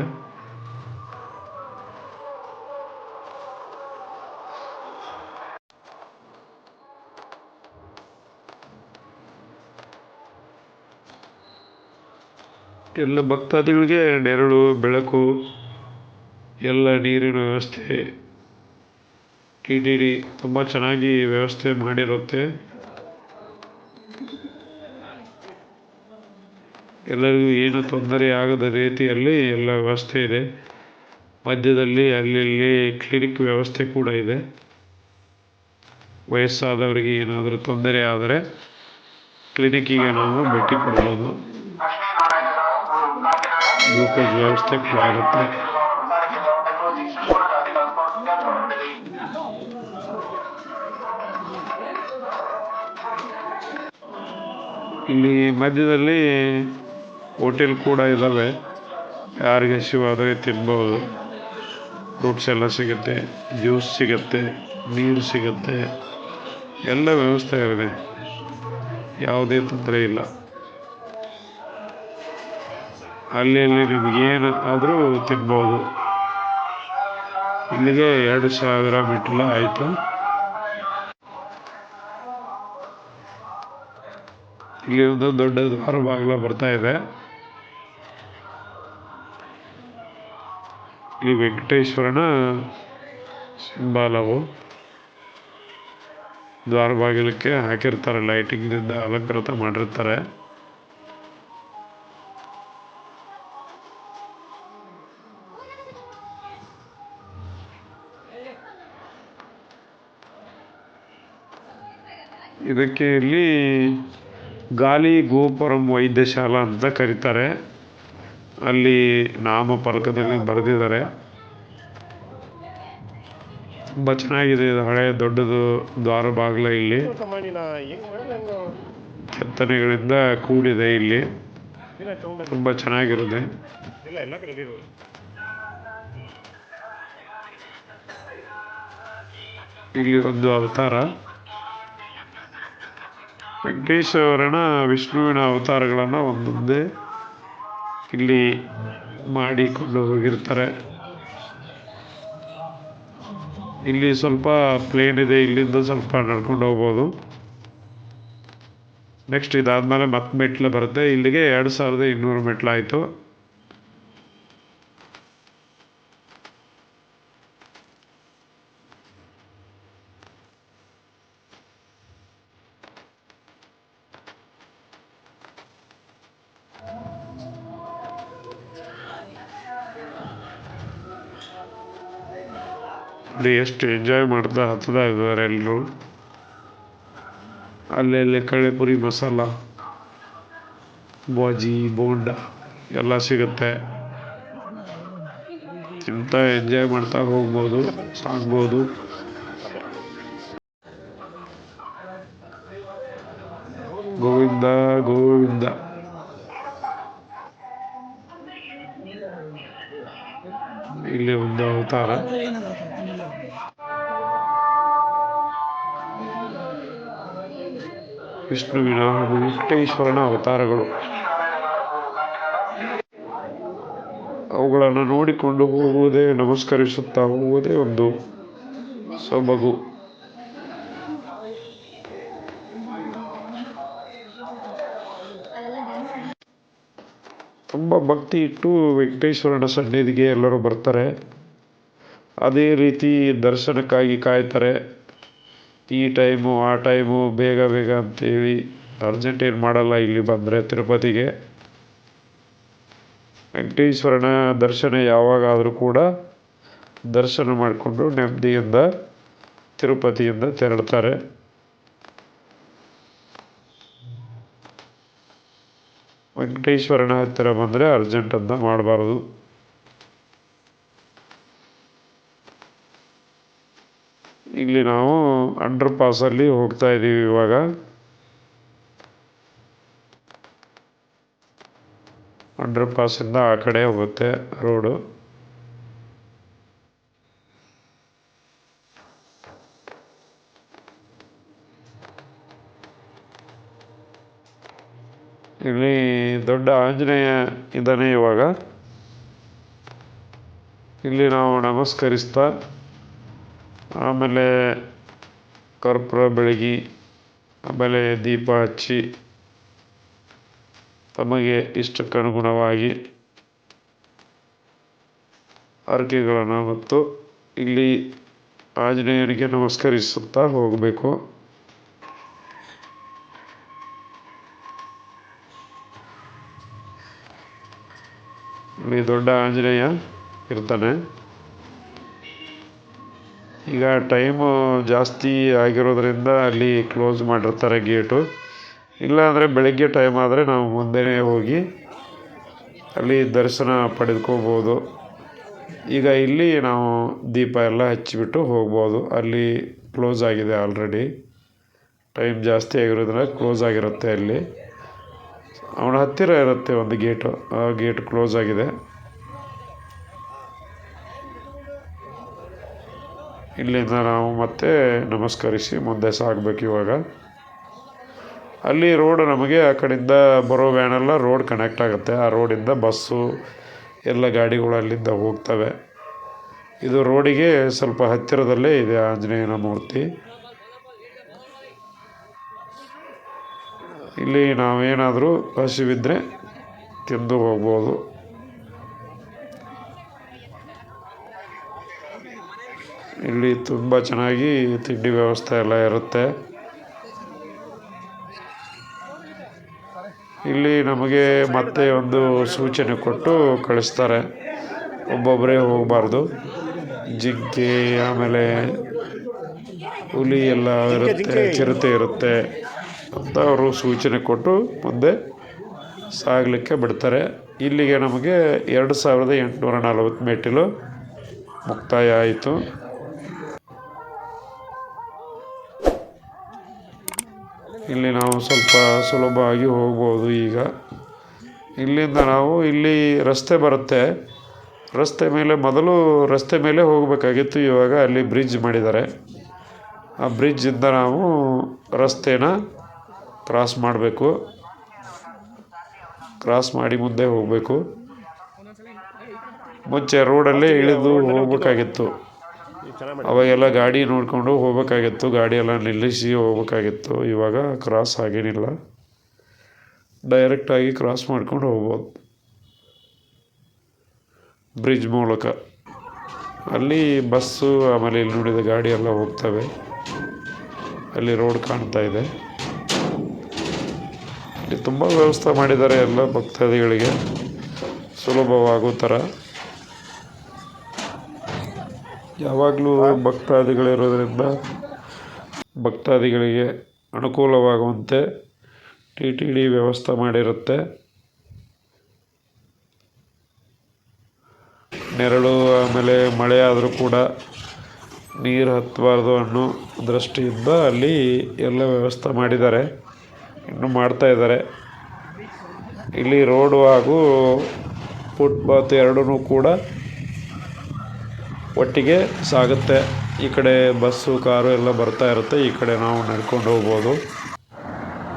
ಎಲ್ಲ ಭಕ್ತಾದಿಗಳಿಗೆ ನೆರಳು, ಬೆಳಕು, ಎಲ್ಲ ನೀರಿನ ವ್ಯವಸ್ಥೆ TTD ತುಂಬ ಚೆನ್ನಾಗಿ ವ್ಯವಸ್ಥೆ ಮಾಡಿರುತ್ತೆ. ಎಲ್ಲರಿಗೂ ಏನು ತೊಂದರೆ ಆಗದ ರೀತಿಯಲ್ಲಿ ಎಲ್ಲ ವ್ಯವಸ್ಥೆ ಇದೆ. ಮಧ್ಯದಲ್ಲಿ ಅಲ್ಲಿ ಕ್ಲಿನಿಕ್ ವ್ಯವಸ್ಥೆ ಕೂಡ ಇದೆ. ವಯಸ್ಸಾದವರಿಗೆ ಏನಾದರೂ ತೊಂದರೆ ಆದರೆ ಕ್ಲಿನಿಕ್ಕಿಗೆ ನಾವು ಭೇಟಿ ಕೊಡ್ಬೋದು. ಗ್ಲೂಕೋಸ್ ವ್ಯವಸ್ಥೆ ಕೂಡ ಆಗುತ್ತೆ. ಇಲ್ಲಿ ಮಧ್ಯದಲ್ಲಿ ಹೋಟೆಲ್ ಕೂಡ ಇದ್ದಾವೆ. ಯಾರಿಗೆ ಹಸಿವಾದರೆ ತಿನ್ಬೋದು. ಫ್ರೂಟ್ಸ್ ಎಲ್ಲ ಸಿಗುತ್ತೆ, ಜ್ಯೂಸ್ ಸಿಗುತ್ತೆ, ನೀರು ಸಿಗುತ್ತೆ, ಎಲ್ಲ ವ್ಯವಸ್ಥೆ ಇದೆ. ಯಾವುದೇ ತೊಂದರೆ ಇಲ್ಲ. ಅಲ್ಲಿ ನಿಮಗೇನು ಆದರೂ ತಿನ್ಬೋದು. ಇಲ್ಲಿಗೆ 2000 ಮೆಟ್ಟಿಲು ಆಯಿತು. ಇಲ್ಲಿ ಒಂದು ದೊಡ್ಡ ದ್ವಾರ ಬಾಗಿಲ ಬರ್ತಾ ಇದೆ. ಇಲ್ಲಿ ವೆಂಕಟೇಶ್ವರನ ಸಿಂಬಾಲವು ದ್ವಾರ ಬಾಗಿಲಕ್ಕೆ ಹಾಕಿರ್ತಾರೆ. ಲೈಟಿಂಗ್ನಿಂದ ಅಲಂಕೃತ ಮಾಡಿರ್ತಾರೆ. ಇದಕ್ಕೆ ಇಲ್ಲಿ ಗಾಲಿ ಗೋಪುರಂ ವೈದ್ಯಶಾಲಾ ಅಂತ ಕರೀತಾರೆ. ಅಲ್ಲಿ ನಾಮಫಲಕದಲ್ಲಿ ಬರೆದಿದ್ದಾರೆ. ತುಂಬ ಚೆನ್ನಾಗಿದೆ. ಇದು ಹಳೆ ದೊಡ್ಡದು ದ್ವಾರ ಬಾಗಿಲ. ಇಲ್ಲಿ ಕೆತ್ತನೆಗಳಿಂದ ಕೂಡಿದೆ. ಇಲ್ಲಿ ತುಂಬ ಚೆನ್ನಾಗಿರುತ್ತೆ. ಇಲ್ಲಿ ಒಂದು ಅವತಾರ, ವೆಂಕಟೇಶ್ವರನ ವಿಷ್ಣುವಿನ ಅವತಾರಗಳನ್ನು ಒಂದೊಂದೇ ಇಲ್ಲಿ ಮಾಡಿಕೊಂಡು ಹೋಗಿರ್ತಾರೆ. ಇಲ್ಲಿ ಸ್ವಲ್ಪ ಪ್ಲೇನ್ ಇದೆ. ಇಲ್ಲಿಂದ ಸ್ವಲ್ಪ ನಡ್ಕೊಂಡು ಹೋಗ್ಬೋದು. ನೆಕ್ಸ್ಟ್ ಇದಾದಮೇಲೆ ಮತ್ತೆ ಮೆಟ್ಲು ಬರುತ್ತೆ. ಇಲ್ಲಿಗೆ 2200 ಮೆಟ್ಲಾಯಿತು. ಅಲ್ಲಿ ಎಷ್ಟು ಎಂಜಾಯ್ ಮಾಡ್ತಾ ಹತ್ತದ ಇದ್ದಾರೆ ಎಲ್ಲರೂ. ಅಲ್ಲೆಲ್ಲಿ ಕಳ್ಳೆಪುರಿ ಮಸಾಲ, ಬಾಜಿ, ಬೋಂಡ ಎಲ್ಲ ಸಿಗುತ್ತೆ. ತಿಂತ ಎಂಜಾಯ್ ಮಾಡ್ತಾ ಹೋಗ್ಬೋದು, ಸಾಗ್ಬೋದು. ಗೋವಿಂದ ಗೋವಿಂದ. ಇಲ್ಲಿ ಒಂದು ಅವತಾರ, ವಿಷ್ಣುವಿನ ಹಾಗೂ ವೆಂಕಟೇಶ್ವರನ ಅವತಾರಗಳು. ಅವುಗಳನ್ನು ನೋಡಿಕೊಂಡು ಹೋಗುವುದೇ, ನಮಸ್ಕರಿಸುತ್ತಾ ಹೋಗುವುದೇ ಒಂದು ಸೊಬಗು. ತುಂಬ ಭಕ್ತಿ ಇಟ್ಟು ವೆಂಕಟೇಶ್ವರನ ಸನ್ನಿಧಿಗೆ ಎಲ್ಲರೂ ಬರ್ತಾರೆ. ಅದೇ ರೀತಿ ದರ್ಶನಕ್ಕಾಗಿ ಕಾಯ್ತಾರೆ. ಈ ಟೈಮು ಆ ಟೈಮು ಬೇಗ ಬೇಗ ಅಂತೇಳಿ ಅರ್ಜೆಂಟ್ ಏನು ಮಾಡಲ್ಲ. ಇಲ್ಲಿ ಬಂದರೆ ತಿರುಪತಿಗೆ ವೆಂಕಟೇಶ್ವರನ ದರ್ಶನ ಯಾವಾಗಾದರೂ ಕೂಡ ದರ್ಶನ ಮಾಡಿಕೊಂಡು ನೆಮ್ಮದಿಯಿಂದ ತಿರುಪತಿಯಿಂದ ತೆರಳ್ತಾರೆ. ವೆಂಕಟೇಶ್ವರನ ಹತ್ತಿರ ಬಂದರೆ ಅರ್ಜೆಂಟ್ ಅಂತ ಮಾಡಬಾರ್ದು. ಇಲ್ಲಿ ನಾವು ಅಂಡರ್ ಪಾಸಲ್ಲಿ ಹೋಗ್ತಾ ಇದ್ದೀವಿ ಇವಾಗ. ಅಂಡರ್ ಪಾಸಿಂದ ಆ ಕಡೆ ಹೋಗುತ್ತೆ ರೋಡು. ಇಲ್ಲಿ ದೊಡ್ಡ ಆಂಜನೇಯ ಇದ್ದಾನೆ ಇವಾಗ. ಇಲ್ಲಿ ನಾವು ನಮಸ್ಕರಿಸ್ತಾ ಆಮೇಲೆ ಕರ್ಪೂರ ಬೆಳಗಿ ಆಮೇಲೆ ದೀಪ ಹಚ್ಚಿ ತಮಗೆ ಇಷ್ಟಕ್ಕನುಗುಣವಾಗಿ ಹರಕೆಗಳನ್ನು ಹೊತ್ತು ಇಲ್ಲಿ ಆಂಜನೇಯನಿಗೆ ನಮಸ್ಕರಿಸುತ್ತಾ ಹೋಗಬೇಕು. ಇಲ್ಲಿ ದೊಡ್ಡ ಆಂಜನೇಯ ಇರ್ತಾನೆ. ಈಗ ಟೈಮು ಜಾಸ್ತಿ ಆಗಿರೋದ್ರಿಂದ ಅಲ್ಲಿ ಕ್ಲೋಸ್ ಮಾಡಿರ್ತಾರೆ ಗೇಟು. ಇಲ್ಲಾಂದರೆ ಬೆಳಗ್ಗೆ ಟೈಮ್ ಆದರೆ ನಾವು ಮುಂದೆನೇ ಹೋಗಿ ಅಲ್ಲಿ ದರ್ಶನ ಪಡೆದುಕೋಬೋದು. ಈಗ ಇಲ್ಲಿ ನಾವು ದೀಪ ಎಲ್ಲ ಹಚ್ಚಿಬಿಟ್ಟು ಹೋಗ್ಬೋದು. ಅಲ್ಲಿ ಕ್ಲೋಸ್ ಆಗಿದೆ ಆಲ್ರೆಡಿ. ಟೈಮ್ ಜಾಸ್ತಿ ಆಗಿರೋದ್ರಿಂದ ಕ್ಲೋಸ್ ಆಗಿರುತ್ತೆ. ಅಲ್ಲಿ ಅವನ ಹತ್ತಿರ ಇರುತ್ತೆ ಒಂದು ಗೇಟು, ಆ ಗೇಟ್ ಕ್ಲೋಸ್ ಆಗಿದೆ. ಇಲ್ಲಿಂದ ನಾವು ಮತ್ತೆ ನಮಸ್ಕರಿಸಿ ಮುಂದೆ ಸಾಗಬೇಕು ಇವಾಗ. ಅಲ್ಲಿ ರೋಡ್ ನಮಗೆ ಆ ಕಡೆಯಿಂದ ಬರೋ ವ್ಯಾನೆಲ್ಲ ರೋಡ್ ಕನೆಕ್ಟ್ ಆಗುತ್ತೆ. ಆ ರೋಡಿಂದ ಬಸ್ಸು ಎಲ್ಲ ಗಾಡಿಗಳು ಅಲ್ಲಿಂದ ಹೋಗ್ತವೆ. ಇದು ರೋಡಿಗೆ ಸ್ವಲ್ಪ ಹತ್ತಿರದಲ್ಲೇ ಇದೆ ಆಂಜನೇಯನ ಮೂರ್ತಿ. ಇಲ್ಲಿ ನಾವೇನಾದರೂ ಹಸಿವಿದ್ದರೆ ತಿಂದು ಹೋಗ್ಬೋದು. ಇಲ್ಲಿ ತುಂಬ ಚೆನ್ನಾಗಿ ತಿಂಡಿ ವ್ಯವಸ್ಥೆ ಎಲ್ಲ ಇರುತ್ತೆ. ಇಲ್ಲಿ ನಮಗೆ ಮತ್ತೆ ಒಂದು ಸೂಚನೆ ಕೊಟ್ಟು ಕಳಿಸ್ತಾರೆ, ಒಬ್ಬೊಬ್ಬರೇ ಹೋಗಬಾರ್ದು. ಜಿಂಕೆ ಆಮೇಲೆ ಹುಲಿ ಎಲ್ಲ ಇರುತ್ತೆ, ಚಿರತೆ ಇರುತ್ತೆ ಅಂತ ಅವರು ಸೂಚನೆ ಕೊಟ್ಟು ಮುಂದೆ ಸಾಗಲಿಕ್ಕೆ ಬಿಡ್ತಾರೆ. ಇಲ್ಲಿಗೆ ನಮಗೆ 2840 ಮೆಟ್ಟಿಲು ಮುಕ್ತಾಯ ಆಯಿತು. ಇಲ್ಲಿ ನಾವು ಸ್ವಲ್ಪ ಸುಲಭವಾಗಿ ಹೋಗ್ಬೋದು. ಈಗ ಇಲ್ಲಿಂದ ನಾವು ಇಲ್ಲಿ ರಸ್ತೆ ಬರುತ್ತೆ. ಮೊದಲು ರಸ್ತೆ ಮೇಲೆ ಹೋಗಬೇಕಾಗಿತ್ತು. ಇವಾಗ ಅಲ್ಲಿ ಬ್ರಿಡ್ಜ್ ಮಾಡಿದ್ದಾರೆ. ಆ ಬ್ರಿಡ್ಜಿಂದ ನಾವು ರಸ್ತೆನ ಕ್ರಾಸ್ ಮಾಡಬೇಕು. ಕ್ರಾಸ್ ಮಾಡಿ ಮುಂದೆ ಹೋಗಬೇಕು. ಮುಂಚೆ ರೋಡಲ್ಲೇ ಇಳಿದು ಹೋಗಬೇಕಾಗಿತ್ತು. ಅವಾಗೆಲ್ಲ ಗಾಡಿ ನೋಡಿಕೊಂಡು ಹೋಗಬೇಕಾಗಿತ್ತು. ಗಾಡಿ ಎಲ್ಲ ನಿಲ್ಲಿಸಿ ಹೋಗಬೇಕಾಗಿತ್ತು. ಇವಾಗ ಕ್ರಾಸ್ ಆಗೇನಿಲ್ಲ. ಡೈರೆಕ್ಟಾಗಿ ಕ್ರಾಸ್ ಮಾಡ್ಕೊಂಡು ಹೋಗ್ಬೋದು ಬ್ರಿಡ್ಜ್ ಮೂಲಕ. ಅಲ್ಲಿ ಬಸ್ಸು ಆಮೇಲೆ ಇಲ್ಲಿ ನೋಡಿದ ಗಾಡಿ ಎಲ್ಲ ಹೋಗ್ತವೆ. ಅಲ್ಲಿ ರೋಡ್ ಕಾಣ್ತಾ ಇದೆ. ಇಲ್ಲಿ ತುಂಬ ವ್ಯವಸ್ಥೆ ಮಾಡಿದ್ದಾರೆ ಎಲ್ಲ ಭಕ್ತಾದಿಗಳಿಗೆ ಸುಲಭವಾಗೋ ಥರ. ಯಾವಾಗಲೂ ಭಕ್ತಾದಿಗಳಿರೋದ್ರಿಂದ ಭಕ್ತಾದಿಗಳಿಗೆ ಅನುಕೂಲವಾಗುವಂತೆ TTD ವ್ಯವಸ್ಥೆ ಮಾಡಿರುತ್ತೆ. ನೆರಳು ಆಮೇಲೆ ಮಳೆ ಆದರೂ ಕೂಡ ನೀರು ಹತ್ತಬಾರ್ದು ಅನ್ನೋ ದೃಷ್ಟಿಯಿಂದ ಅಲ್ಲಿ ಎಲ್ಲ ವ್ಯವಸ್ಥೆ ಮಾಡಿದ್ದಾರೆ, ಇನ್ನೂ ಮಾಡ್ತಾ ಇದ್ದಾರೆ. ಇಲ್ಲಿ ರೋಡು ಹಾಗೂ ಫುಟ್ಪಾತ್ ಎರಡೂ ಕೂಡ ಒಟ್ಟಿಗೆ ಸಾಗುತ್ತೆ. ಈ ಕಡೆ ಬಸ್ಸು ಕಾರು ಎಲ್ಲ ಬರ್ತಾ ಇರುತ್ತೆ, ಈ ಕಡೆ ನಾವು ನಡ್ಕೊಂಡು ಹೋಗ್ಬೋದು.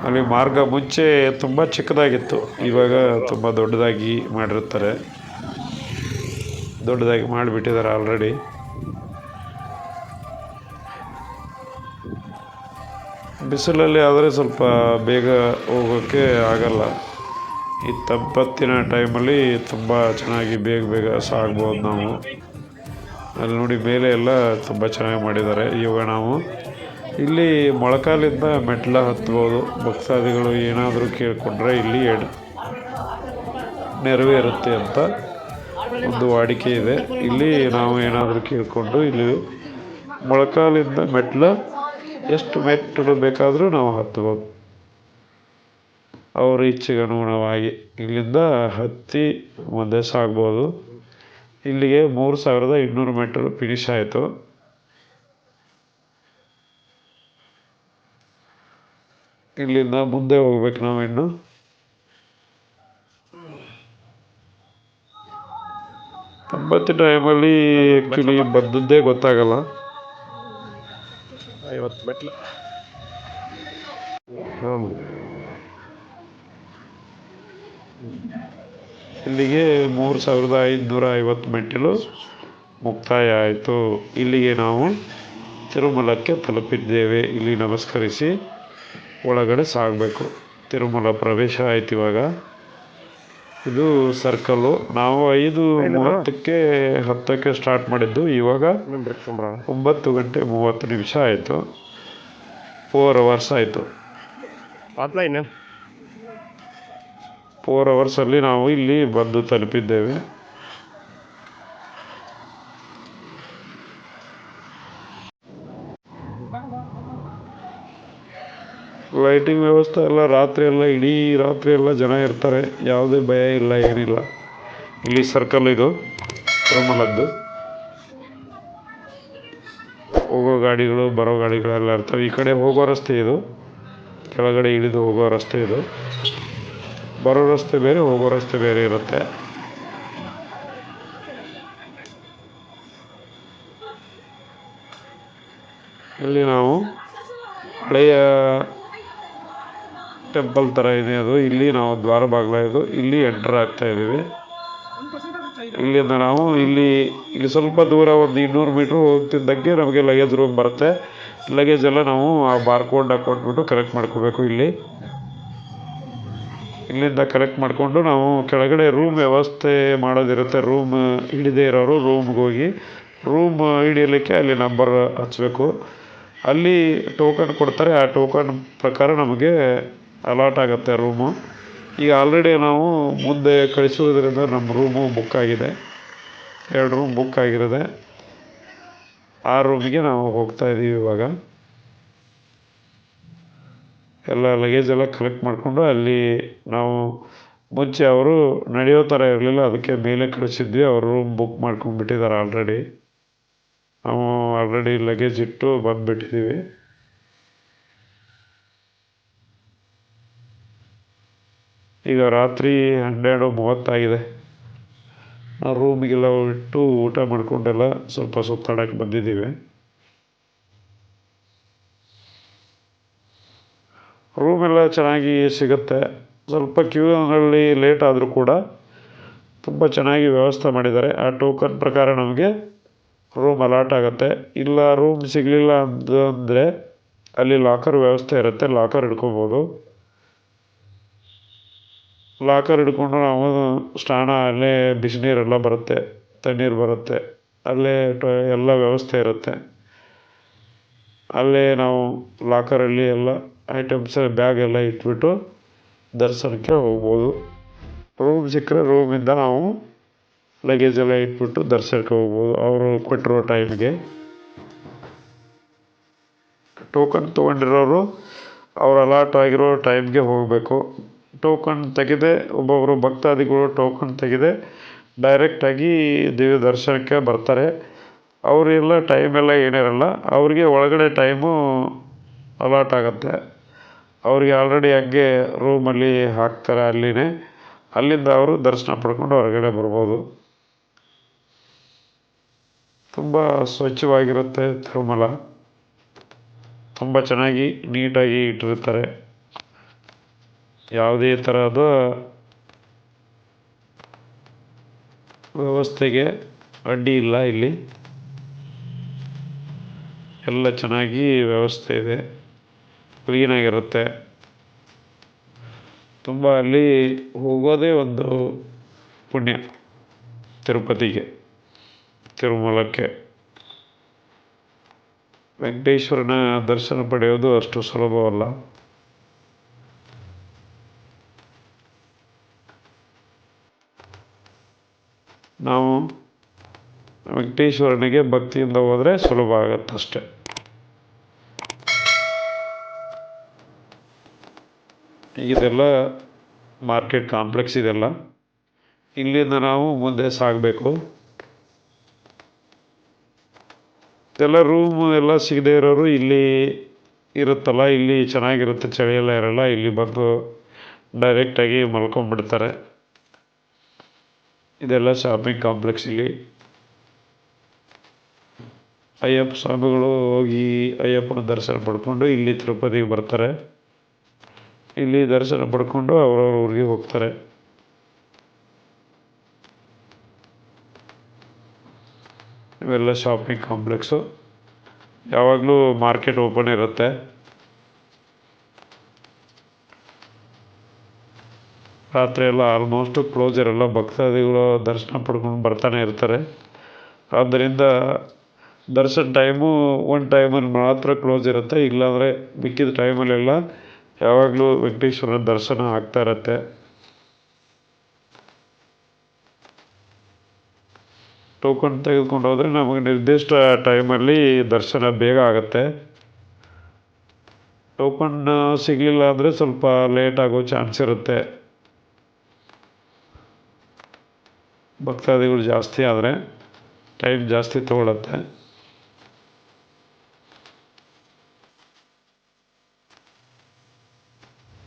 ಅಲ್ಲಿ ಮಾರ್ಗ ಮುಂಚೆ ತುಂಬ ಚಿಕ್ಕದಾಗಿತ್ತು, ಇವಾಗ ತುಂಬ ದೊಡ್ಡದಾಗಿ ಮಾಡಿರ್ತಾರೆ, ದೊಡ್ಡದಾಗಿ ಮಾಡಿಬಿಟ್ಟಿದ್ದಾರೆ ಆಲ್ರೆಡಿ. ಬಿಸಿಲಲ್ಲಿ ಆದರೆ ಸ್ವಲ್ಪ ಬೇಗ ಹೋಗೋಕ್ಕೆ ಆಗಲ್ಲ. ಈ ತಂಪತ್ತಿನ ಟೈಮಲ್ಲಿ ತುಂಬ ಚೆನ್ನಾಗಿ ಬೇಗ ಸಾಗ್ಬೋದು ನಾವು. ಅಲ್ಲಿ ನೋಡಿ ಮೇಲೆ ಎಲ್ಲ ತುಂಬ ಚೆನ್ನಾಗಿ ಮಾಡಿದ್ದಾರೆ. ಇವಾಗ ನಾವು ಇಲ್ಲಿ ಮೊಳಕಾಲಿಂದ ಮೆಟ್ಲ ಹತ್ಬೋದು. ಭಕ್ತಾದಿಗಳು ಏನಾದರೂ ಕೇಳಿಕೊಂಡ್ರೆ ಇಲ್ಲಿ ನೆರವೇರುತ್ತೆ ಅಂತ ಒಂದು ವಾಡಿಕೆ ಇದೆ. ಇಲ್ಲಿ ನಾವು ಏನಾದರೂ ಕೇಳಿಕೊಂಡು ಇಲ್ಲಿ ಮೊಳಕಾಲಿಂದ ಮೆಟ್ಲ ಎಷ್ಟು ಮೆಟ್ಟಲು ಬೇಕಾದರೂ ನಾವು ಹತ್ಬೋದು ಅವ್ರ ಇಚ್ಛೆಗೆ ಅನುಗುಣವಾಗಿ. ಇಲ್ಲಿಂದ ಹತ್ತಿ ಮುಂದೆ ಸಾಗ್ಬೋದು. ಇಲ್ಲಿಗೆ 3200 ಮೆಟ್ಟಲು ಫಿನಿಶ್ ಆಯಿತು. ಇಲ್ಲಿಂದ ಮುಂದೆ ಹೋಗ್ಬೇಕು ನಾವು ಇನ್ನು. ತಂಬತ್ತಿ ಟೈಮಲ್ಲಿ ಆ್ಯಕ್ಚುಲಿ ಬಂದದ್ದೇ ಗೊತ್ತಾಗಲ್ಲ. 50 ಮೆಟ್ಲು. ಇಲ್ಲಿಗೆ 3550 ಮೆಟ್ಟಿಲು ಮುಕ್ತಾಯ ಆಯಿತು. ಇಲ್ಲಿಗೆ ನಾವು ತಿರುಮಲಕ್ಕೆ ತಲುಪಿದ್ದೇವೆ. ಇಲ್ಲಿ ನಮಸ್ಕರಿಸಿ ಒಳಗಡೆ ಸಾಗಬೇಕು. ತಿರುಮಲ ಪ್ರವೇಶ ಆಯ್ತು. ಇವಾಗ ಇದು ಸರ್ಕಲ್ಲು. ನಾವು 5:30ಕ್ಕೆ 10ಕ್ಕೆ ಸ್ಟಾರ್ಟ್ ಮಾಡಿದ್ದು. ಇವಾಗ 9 ಗಂಟೆ 30 ನಿಮಿಷ ಆಯಿತು. 4 ಅವರ್ಸ್ ಆಯಿತು. 4 ಅವರ್ಸಲ್ಲಿ ನಾವು ಇಲ್ಲಿ ಬಂದು ತಲುಪಿದ್ದೇವೆ. ಲೈಟಿಂಗ್ ವ್ಯವಸ್ಥೆ ಎಲ್ಲ ರಾತ್ರಿ ಎಲ್ಲ ಇಡೀ ರಾತ್ರಿ ಎಲ್ಲ ಜನ ಇರ್ತಾರೆ. ಯಾವುದೇ ಭಯ ಇಲ್ಲ, ಏನಿಲ್ಲ. ಇಲ್ಲಿ ಸರ್ಕಲ್ ಇದು ತಿರುಮಲದ್ದು. ಹೋಗೋ ಗಾಡಿಗಳು ಬರೋ ಗಾಡಿಗಳೆಲ್ಲ ಇರ್ತವೆ. ಈ ಕಡೆ ಹೋಗೋ ರಸ್ತೆ ಇದು, ಕೆಳಗಡೆ ಇಳಿದು ಹೋಗೋ ರಸ್ತೆ ಇದು. ಬರೋ ರಸ್ತೆ ಬೇರೆ, ಹೋಗೋ ರಸ್ತೆ ಬೇರೆ ಇರುತ್ತೆ. ಇಲ್ಲಿ ನಾವು ಹಳೆಯ ಟೆಂಪಲ್ ಥರ ಇದೆ ಅದು. ಇಲ್ಲಿ ನಾವು ದ್ವಾರ ಬಾಗಿಲ ಇದು. ಇಲ್ಲಿ ಎಂಟರ್ ಆಗ್ತಾ ಇದ್ದೀವಿ. ಇಲ್ಲಿಂದ ನಾವು ಇಲ್ಲಿ ಸ್ವಲ್ಪ ದೂರ ಒಂದು 200 ಮೀಟ್ರ್ ಹೋಗ್ತಿದ್ದಂಗೆ ನಮಗೆ ಲಗೇಜ್ ರೂಮ್ ಬರುತ್ತೆ. ಲಗೇಜ್ ಎಲ್ಲ ನಾವು ಆ ಬಾರ್ಕೋಡ್ ಹಾಕ್ಕೊಟ್ಬಿಟ್ಟು ಕಲೆಕ್ಟ್ ಮಾಡ್ಕೋಬೇಕು. ಇಲ್ಲಿಂದ ಕಲೆಕ್ಟ್ ಮಾಡಿಕೊಂಡು ನಾವು ಕೆಳಗಡೆ ರೂಮ್ ವ್ಯವಸ್ಥೆ ಮಾಡೋದಿರುತ್ತೆ. ರೂಮ್ ಹಿಡಿದೇ ಇರೋರು ರೂಮ್ಗೆ ಹೋಗಿ ರೂಮ್ ಹಿಡಿಯಲಿಕ್ಕೆ ಅಲ್ಲಿ ನಂಬರ್ ಹಚ್ಚಬೇಕು. ಅಲ್ಲಿ ಟೋಕನ್ ಕೊಡ್ತಾರೆ. ಆ ಟೋಕನ್ ಪ್ರಕಾರ ನಮಗೆ ಅಲಾಟ್ ಆಗುತ್ತೆ ರೂಮು. ಈಗ ಆಲ್ರೆಡಿ ನಾವು ಮುಂದೆ ಕಳಿಸುವುದರಿಂದ ನಮ್ಮ ರೂಮು ಬುಕ್ ಆಗಿದೆ. 2 ರೂಮ್ ಬುಕ್ ಆಗಿರುತ್ತೆ. ಆ ರೂಮಿಗೆ ನಾವು ಹೋಗ್ತಾ ಇದ್ದೀವಿ ಇವಾಗ. ಎಲ್ಲ ಲಗೇಜ್ ಎಲ್ಲ ಕಲೆಕ್ಟ್ ಮಾಡಿಕೊಂಡು ಅಲ್ಲಿ ನಾವು ಮುಂಚೆ ಅವರು ನಡೆಯೋ ಥರ ಇರಲಿಲ್ಲ, ಅದಕ್ಕೆ ಮೇಲೆ ಕಳಿಸಿದ್ವಿ. ಅವರು ರೂಮ್ ಬುಕ್ ಮಾಡ್ಕೊಂಡ್ಬಿಟ್ಟಿದ್ದಾರೆ ಆಲ್ರೆಡಿ. ನಾವು ಆಲ್ರೆಡಿ ಲಗೇಜ್ ಇಟ್ಟು ಬಂದುಬಿಟ್ಟಿದ್ದೀವಿ. ಈಗ ರಾತ್ರಿ 12:30 ಆಗಿದೆ. ನಾವು ರೂಮಿಗೆಲ್ಲ ಇಟ್ಟು ಊಟ ಮಾಡ್ಕೊಂಡೆಲ್ಲ ಸ್ವಲ್ಪ ಸುತ್ತಾಡೋಕ್ಕೆ ಬಂದಿದ್ದೀವಿ. ರೂಮೆಲ್ಲ ಚೆನ್ನಾಗಿ ಸಿಗುತ್ತೆ. ಸ್ವಲ್ಪ ಕ್ಯೂನಲ್ಲಿ ಲೇಟ್ ಆದರೂ ಕೂಡ ತುಂಬ ಚೆನ್ನಾಗಿ ವ್ಯವಸ್ಥೆ ಮಾಡಿದ್ದಾರೆ. ಆ ಟೋಕನ್ ಪ್ರಕಾರ ನಮಗೆ ರೂಮ್ ಅಲಾಟ್ ಆಗುತ್ತೆ. ಇಲ್ಲ ರೂಮ್ ಸಿಗಲಿಲ್ಲ ಅಂದರೆ ಅಲ್ಲಿ ಲಾಕರ್ ವ್ಯವಸ್ಥೆ ಇರುತ್ತೆ, ಲಾಕರ್ ಹಿಡ್ಕೊಬೋದು. ಲಾಕರ್ ಹಿಡ್ಕೊಂಡು ನಾವು ಸ್ನಾನ ಅಲ್ಲೇ ಬಿಸಿನೀರೆಲ್ಲ ಬರುತ್ತೆ, ತಣ್ಣೀರು ಬರುತ್ತೆ, ಅಲ್ಲೇ ಎಲ್ಲ ವ್ಯವಸ್ಥೆ ಇರುತ್ತೆ. ಅಲ್ಲೇ ನಾವು ಲಾಕರಲ್ಲಿ ಎಲ್ಲ ಐಟಮ್ಸ್ ಬ್ಯಾಗ್ ಎಲ್ಲ ಇಟ್ಬಿಟ್ಟು ದರ್ಶನಕ್ಕೆ ಹೋಗ್ಬೋದು. ರೂಮ್ ಸಿಕ್ಕರೆ ರೂಮಿಂದ ನಾವು ಲಗೇಜ್ ಎಲ್ಲ ಇಟ್ಬಿಟ್ಟು ದರ್ಶನಕ್ಕೆ ಹೋಗ್ಬೋದು ಅವರು ಕೊಟ್ಟಿರೋ ಟೈಮ್ಗೆ. ಟೋಕನ್ ತೊಗೊಂಡಿರೋರು ಅವ್ರು ಅಲಾಟ್ ಆಗಿರೋ ಟೈಮ್ಗೆ ಹೋಗಬೇಕು. ಟೋಕನ್ ತೆಗೆದೇ ಒಬ್ಬೊಬ್ಬರು ಭಕ್ತಾದಿಗಳು ಟೋಕನ್ ತೆಗೆದೇ ಡೈರೆಕ್ಟಾಗಿ ದೇವಿ ದರ್ಶನಕ್ಕೆ ಬರ್ತಾರೆ. ಅವರೆಲ್ಲ ಟೈಮೆಲ್ಲ ಏನಿರಲ್ಲ, ಅವರಿಗೆ ಒಳಗಡೆ ಟೈಮು ಅಲಾಟ್ ಆಗುತ್ತೆ. ಅವ್ರಿಗೆ ಆಲ್ರೆಡಿ ಹಂಗೆ ರೂಮಲ್ಲಿ ಹಾಕ್ತಾರೆ ಅಲ್ಲಿನೇ. ಅಲ್ಲಿಂದ ಅವರು ದರ್ಶನ ಪಡ್ಕೊಂಡು ಹೊರಗಡೆ ಬರ್ಬೋದು. ತುಂಬ ಸ್ವಚ್ಛವಾಗಿರುತ್ತೆ ತಿರುಮಲ. ತುಂಬ ಚೆನ್ನಾಗಿ ನೀಟಾಗಿ ಇಟ್ಟಿರ್ತಾರೆ. ಯಾವುದೇ ಥರದ ವ್ಯವಸ್ಥೆಗೆ ಅಡ್ಡಿ ಇಲ್ಲ ಇಲ್ಲಿ. ಎಲ್ಲ ಚೆನ್ನಾಗಿ ವ್ಯವಸ್ಥೆ ಇದೆ, ಕ್ಲೀನಾಗಿರುತ್ತೆ. ತುಂಬ ಅಲ್ಲಿ ಹೋಗೋದೇ ಒಂದು ಪುಣ್ಯ ತಿರುಪತಿಗೆ, ತಿರುಮಲಕ್ಕೆ. ವೆಂಕಟೇಶ್ವರನ ದರ್ಶನ ಪಡೆಯೋದು ಅಷ್ಟು ಸುಲಭವಲ್ಲ. ನಾವು ವೆಂಕಟೇಶ್ವರನಿಗೆ ಭಕ್ತಿಯಿಂದ ಹೋದರೆ ಸುಲಭ ಆಗತ್ತಷ್ಟೆ. ಇದೆಲ್ಲ ಮಾರ್ಕೆಟ್ ಕಾಂಪ್ಲೆಕ್ಸ್ ಇದೆಲ್ಲ. ಇಲ್ಲಿಂದ ನಾವು ಮುಂದೆ ಸಾಗಬೇಕು. ಎಲ್ಲ ರೂಮು ಎಲ್ಲ ಸಿಗದೇ ಇರೋರು ಇಲ್ಲಿ ಇರುತ್ತಲ್ಲ, ಇಲ್ಲಿ ಚೆನ್ನಾಗಿರುತ್ತೆ, ಚಳಿ ಎಲ್ಲ ಇರಲ್ಲ, ಇಲ್ಲಿ ಬಂದು ಡೈರೆಕ್ಟಾಗಿ ಮಲ್ಕೊಂಡ್ಬಿಡ್ತಾರೆ. ಇದೆಲ್ಲ ಶಾಪಿಂಗ್ ಕಾಂಪ್ಲೆಕ್ಸ್ ಇಲ್ಲಿ. ಅಯ್ಯಪ್ಪ ಸ್ವಾಮಿಗಳು ಹೋಗಿ ಅಯ್ಯಪ್ಪನ ದರ್ಶನ ಪಡ್ಕೊಂಡು ಇಲ್ಲಿ ತಿರುಪತಿಗೆ ಬರ್ತಾರೆ. ಇಲ್ಲಿ ದರ್ಶನ ಪಡ್ಕೊಂಡು ಅವ್ರವ್ರ ಊರಿಗೆ ಹೋಗ್ತಾರೆ. ಇವೆಲ್ಲ ಶಾಪಿಂಗ್ ಕಾಂಪ್ಲೆಕ್ಸು. ಯಾವಾಗಲೂ ಮಾರ್ಕೆಟ್ ಓಪನ್ ಇರುತ್ತೆ. ರಾತ್ರಿ ಎಲ್ಲ ಆಲ್ಮೋಸ್ಟ್ ಕ್ಲೋಸ್ ಇರಲ್ಲ, ಭಕ್ತಾದಿಗಳು ದರ್ಶನ ಪಡ್ಕೊಂಡು ಬರ್ತಾನೆ ಇರ್ತಾರೆ. ಆದ್ದರಿಂದ ದರ್ಶನ ಟೈಮು ಒಂದು ಟೈಮಲ್ಲಿ ಮಾತ್ರ ಕ್ಲೋಸ್ ಇರುತ್ತೆ, ಇಲ್ಲಾಂದರೆ ಮಿಕ್ಕಿದ ಟೈಮಲ್ಲೆಲ್ಲ ಯಾವಾಗಲೂ ವೆಂಕಟೇಶ್ವರನ ದರ್ಶನ ಆಗ್ತಾ ಇರುತ್ತೆ. ಟೋಕನ್ ತೆಗೆದುಕೊಂಡು ಹೋದರೆ ನಮಗೆ ನಿರ್ದಿಷ್ಟ ಟೈಮಲ್ಲಿ ದರ್ಶನ ಬೇಗ ಆಗುತ್ತೆ. ಟೋಕನ್ ಸಿಗಲಿಲ್ಲ ಅಂದರೆ ಸ್ವಲ್ಪ ಲೇಟ್ ಆಗೋ ಚಾನ್ಸ್ ಇರುತ್ತೆ. ಭಕ್ತಾದಿಗಳು ಜಾಸ್ತಿ ಆದರೆ ಟೈಮ್ ಜಾಸ್ತಿ ತಗೊಳುತ್ತೆ.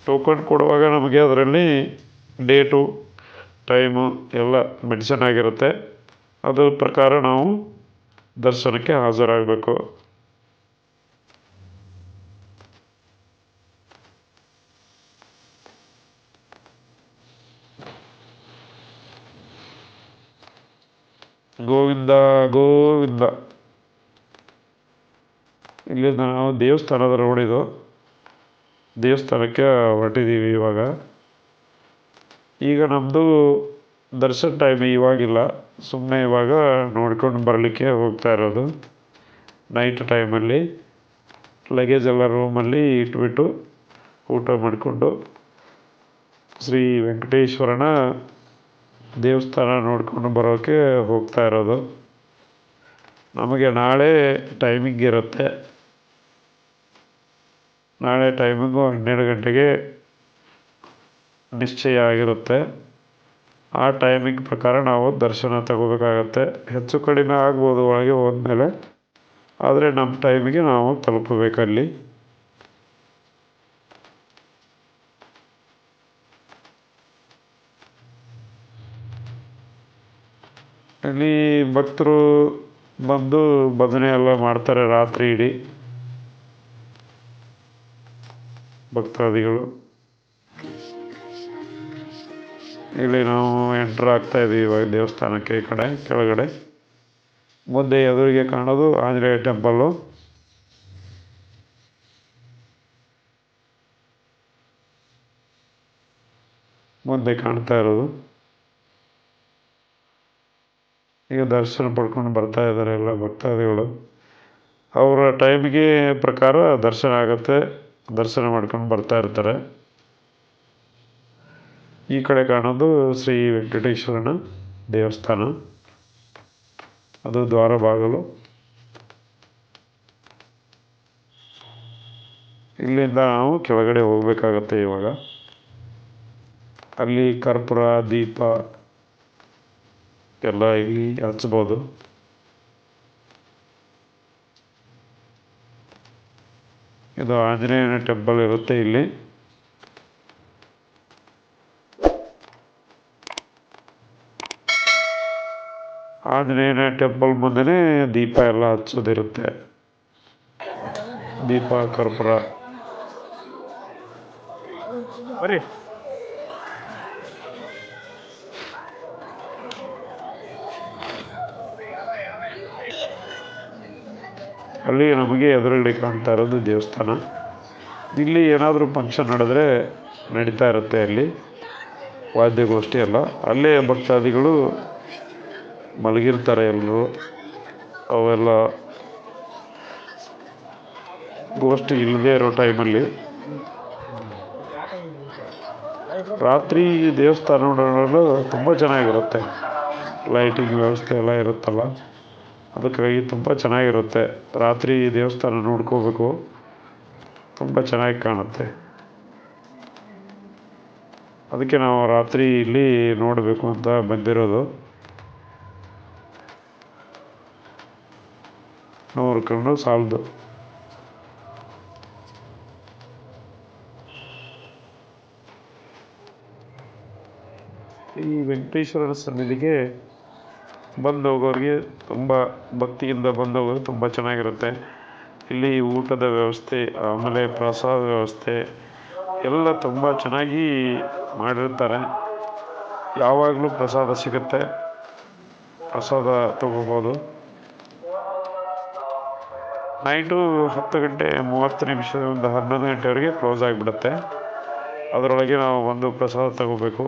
ಟೋಕನ್ ಕೊಡುವಾಗ ನಮಗೆ ಅದರಲ್ಲಿ ಡೇಟು ಟೈಮು ಎಲ್ಲ ಮೆನ್ಷನ್ ಆಗಿರುತ್ತೆ. ಅದರ ಪ್ರಕಾರ ನಾವು ದರ್ಶನಕ್ಕೆ ಹಾಜರಾಗಬೇಕು. ಗೋವಿಂದ ಗೋವಿಂದ. ಇಲ್ಲಿಂದ ನಾವು ದೇವಸ್ಥಾನದ ರೋಡಿದು, ದೇವಸ್ಥಾನಕ್ಕೆ ಹೊರಟಿದ್ದೀವಿ ಇವಾಗ. ಈಗ ನಮ್ಮದು ದರ್ಶನ ಟೈಮ್ ಇವಾಗಿಲ್ಲ, ಸುಮ್ಮನೆ ಇವಾಗ ನೋಡ್ಕೊಂಡು ಬರಲಿಕ್ಕೆ ಹೋಗ್ತಾ ಇರೋದು. ನೈಟ್ ಟೈಮಲ್ಲಿ ಲಗೇಜ್ ಎಲ್ಲ ರೂಮಲ್ಲಿ ಇಟ್ಬಿಟ್ಟು ಊಟ ಮಾಡಿಕೊಂಡು ಶ್ರೀ ವೆಂಕಟೇಶ್ವರನ ದೇವಸ್ಥಾನ ನೋಡ್ಕೊಂಡು ಬರೋಕ್ಕೆ ಹೋಗ್ತಾ ಇರೋದು. ನಮಗೆ ನಾಳೆ ಟೈಮಿಂಗ್ ಇರುತ್ತೆ. ನಾಳೆ ಟೈಮಿಂಗು 12 ಗಂಟೆಗೆ ನಿಶ್ಚಯ ಆಗಿರುತ್ತೆ. ಆ ಟೈಮಿಂಗ್ ಪ್ರಕಾರ ನಾವು ದರ್ಶನ ತಗೋಬೇಕಾಗತ್ತೆ. ಹೆಚ್ಚು ಕಡಿಮೆ ಆಗ್ಬೋದು ಒಳಗೆ ಹೋದ್ಮೇಲೆ, ಆದರೆ ನಮ್ಮ ಟೈಮಿಗೆ ನಾವು ತಲುಪಬೇಕಲ್ಲಿ. ಇಲ್ಲಿ ಭಕ್ತರು ಬಂದು ಭಜನೆ ಎಲ್ಲ ಮಾಡ್ತಾರೆ ರಾತ್ರಿ ಇಡೀ, ಭಕ್ತಾದಿಗಳು. ಇಲ್ಲಿ ನಾವು ಎಂಟ್ರ್ ಆಗ್ತಾ ಇದ್ದೀವಿ ಇವಾಗ ದೇವಸ್ಥಾನಕ್ಕೆ. ಈ ಕಡೆ ಕೆಳಗಡೆ ಮುಂದೆ ಎದುರಿಗೆ ಕಾಣೋದು ಆಂಜನೇಯ ಟೆಂಪಲ್ಲು. ಮುಂದೆ ಕಾಣ್ತಾ ಇರೋದು. ಈಗ ದರ್ಶನ ಪಡ್ಕೊಂಡು ಬರ್ತಾ ಇದ್ದಾರೆ ಎಲ್ಲ ಭಕ್ತಾದಿಗಳು. ಅವರ ಟೈಮಿಗೆ ಪ್ರಕಾರ ದರ್ಶನ ಆಗುತ್ತೆ, ದರ್ಶನ ಮಾಡ್ಕೊಂಡು ಬರ್ತಾ ಇರ್ತಾರೆ. ಈ ಕಡೆ ಕಾಣೋದು ಶ್ರೀ ವೆಂಕಟೇಶ್ವರನ ದೇವಸ್ಥಾನ, ಅದು ದ್ವಾರ ಬಾಗಿಲು. ಇಲ್ಲಿಂದ ನಾವು ಕೆಳಗಡೆ ಹೋಗಬೇಕಾಗತ್ತೆ. ಇವಾಗ ಅಲ್ಲಿ ಕರ್ಪೂರ ದೀಪ ಎಲ್ಲ ಇಲ್ಲಿ ಹಚ್ಬೋದು. ಇದು ಆಂಜನೇಯನ ಟೆಂಪಲ್ ಇರುತ್ತೆ ಇಲ್ಲಿ. ಆಂಜನೇಯನ ಟೆಂಪಲ್ ಮುಂದೆ ದೀಪ ಎಲ್ಲ ಹಚ್ಚೋದಿರುತ್ತೆ, ದೀಪ ಕರ್ಪೂರ. ಬರ್ರಿ. ಅಲ್ಲಿ ನಮಗೆ ಎದುರುಗಡೆ ಕಾಣ್ತಾ ಇರೋದು ದೇವಸ್ಥಾನ. ಇಲ್ಲಿ ಏನಾದರೂ ಫಂಕ್ಷನ್ ನಡೆದ್ರೆ ನಡೀತಾ ಇರುತ್ತೆ, ಅಲ್ಲಿ ವಾದ್ಯಗೋಷ್ಠಿ ಎಲ್ಲ. ಅಲ್ಲೇ ಭಕ್ತಾದಿಗಳು ಮಲಗಿರ್ತಾರೆ ಎಲ್ಲರೂ. ಅವೆಲ್ಲ ಗೋಷ್ಠಿ ಇಲ್ಲದೇ ಇರೋ ಟೈಮಲ್ಲಿ ರಾತ್ರಿ ದೇವಸ್ಥಾನ ನೋಡಲು ತುಂಬ ಚೆನ್ನಾಗಿರುತ್ತೆ. ಲೈಟಿಂಗ್ ವ್ಯವಸ್ಥೆ ಎಲ್ಲ ಇರುತ್ತಲ್ಲ, ಅದಕ್ಕಾಗಿ ತುಂಬ ಚೆನ್ನಾಗಿರುತ್ತೆ. ರಾತ್ರಿ ದೇವಸ್ಥಾನ ನೋಡ್ಕೋಬೇಕು, ತುಂಬ ಚೆನ್ನಾಗಿ ಕಾಣುತ್ತೆ. ಅದಕ್ಕೆ ನಾವು ರಾತ್ರಿ ಇಲ್ಲಿ ನೋಡಬೇಕು ಅಂತ ಬಂದಿರೋದು. ನೋಡ್ಕೊಂಡು ಸಾಲದು. ಈ ವೆಂಕಟೇಶ್ವರನ ಸನ್ನಿಧಿಗೆ ಬಂದು ಹೋಗೋರಿಗೆ, ತುಂಬ ಭಕ್ತಿಯಿಂದ ಬಂದು ಹೋಗೋರು ತುಂಬ ಚೆನ್ನಾಗಿರುತ್ತೆ. ಇಲ್ಲಿ ಊಟದ ವ್ಯವಸ್ಥೆ, ಆಮೇಲೆ ಪ್ರಸಾದ ವ್ಯವಸ್ಥೆ ಎಲ್ಲ ತುಂಬ ಚೆನ್ನಾಗಿ ಮಾಡಿರ್ತಾರೆ. ಯಾವಾಗಲೂ ಪ್ರಸಾದ ಸಿಗುತ್ತೆ, ಪ್ರಸಾದ ತಗೋಬೋದು. ನೈಟು 10:30 ಒಂದು 11 ಗಂಟೆವರೆಗೆ ಕ್ಲೋಸ್ ಆಗಿಬಿಡುತ್ತೆ. ಅದರೊಳಗೆ ನಾವು ಬಂದು ಪ್ರಸಾದ ತಗೋಬೇಕು.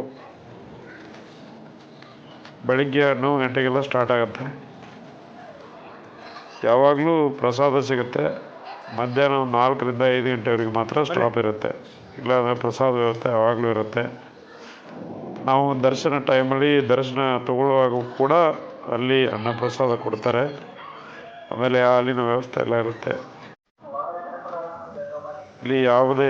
ಬೆಳಿಗ್ಗೆ 9 ಗಂಟೆಗೆಲ್ಲ ಸ್ಟಾರ್ಟ್ ಆಗುತ್ತೆ. ಯಾವಾಗಲೂ ಪ್ರಸಾದ ಸಿಗುತ್ತೆ. ಮಧ್ಯಾಹ್ನ 4ರಿಂದ 5 ಗಂಟೆವರೆಗೆ ಮಾತ್ರ ಸ್ಟಾಪ್ ಇರುತ್ತೆ, ಇಲ್ಲಾಂದರೆ ಪ್ರಸಾದ ವ್ಯವಸ್ಥೆ ಯಾವಾಗಲೂ ಇರುತ್ತೆ. ನಾವು ದರ್ಶನ ಟೈಮಲ್ಲಿ ದರ್ಶನ ತಗೊಳ್ಳುವಾಗ ಕೂಡ ಅಲ್ಲಿ ಅನ್ನ ಪ್ರಸಾದ ಕೊಡ್ತಾರೆ. ಆಮೇಲೆ ಹಾಲಿನ ವ್ಯವಸ್ಥೆ ಎಲ್ಲ ಇರುತ್ತೆ. ಇಲ್ಲಿ ಯಾವುದೇ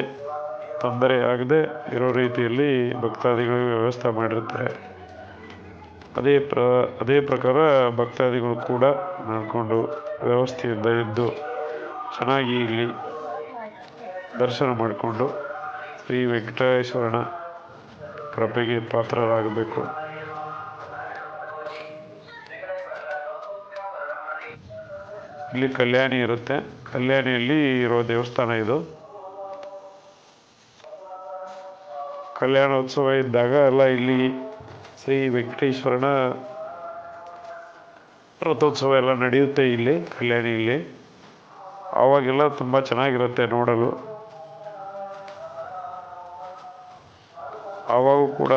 ತೊಂದರೆ ಆಗದೆ ಇರೋ ರೀತಿಯಲ್ಲಿ ಭಕ್ತಾದಿಗಳಿಗೆ ವ್ಯವಸ್ಥೆ ಮಾಡಿರ್ತಾರೆ. ಅದೇ ಪ್ರಕಾರ ಭಕ್ತಾದಿಗಳು ಕೂಡ ನಡ್ಕೊಂಡು ವ್ಯವಸ್ಥೆಯಿಂದ ಇದ್ದು ಚೆನ್ನಾಗಿ ಇಲ್ಲಿ ದರ್ಶನ ಮಾಡಿಕೊಂಡು ಶ್ರೀ ವೆಂಕಟೇಶ್ವರನ ಕೃಪೆಗೆ ಪಾತ್ರರಾಗಬೇಕು. ಇಲ್ಲಿ ಕಲ್ಯಾಣಿ ಇರುತ್ತೆ. ಕಲ್ಯಾಣಿಯಲ್ಲಿ ಇರೋ ದೇವಸ್ಥಾನ ಇದು. ಕಲ್ಯಾಣೋತ್ಸವ ಇದ್ದಾಗ ಎಲ್ಲ ಇಲ್ಲಿ ಶ್ರೀ ವೆಂಕಟೇಶ್ವರನ ರಥೋತ್ಸವ ಎಲ್ಲ ನಡೆಯುತ್ತೆ ಇಲ್ಲಿ ಕಲ್ಯಾಣಿಯಲ್ಲಿ. ಆವಾಗೆಲ್ಲ ತುಂಬ ಚೆನ್ನಾಗಿರುತ್ತೆ ನೋಡಲು. ಆವಾಗೂ ಕೂಡ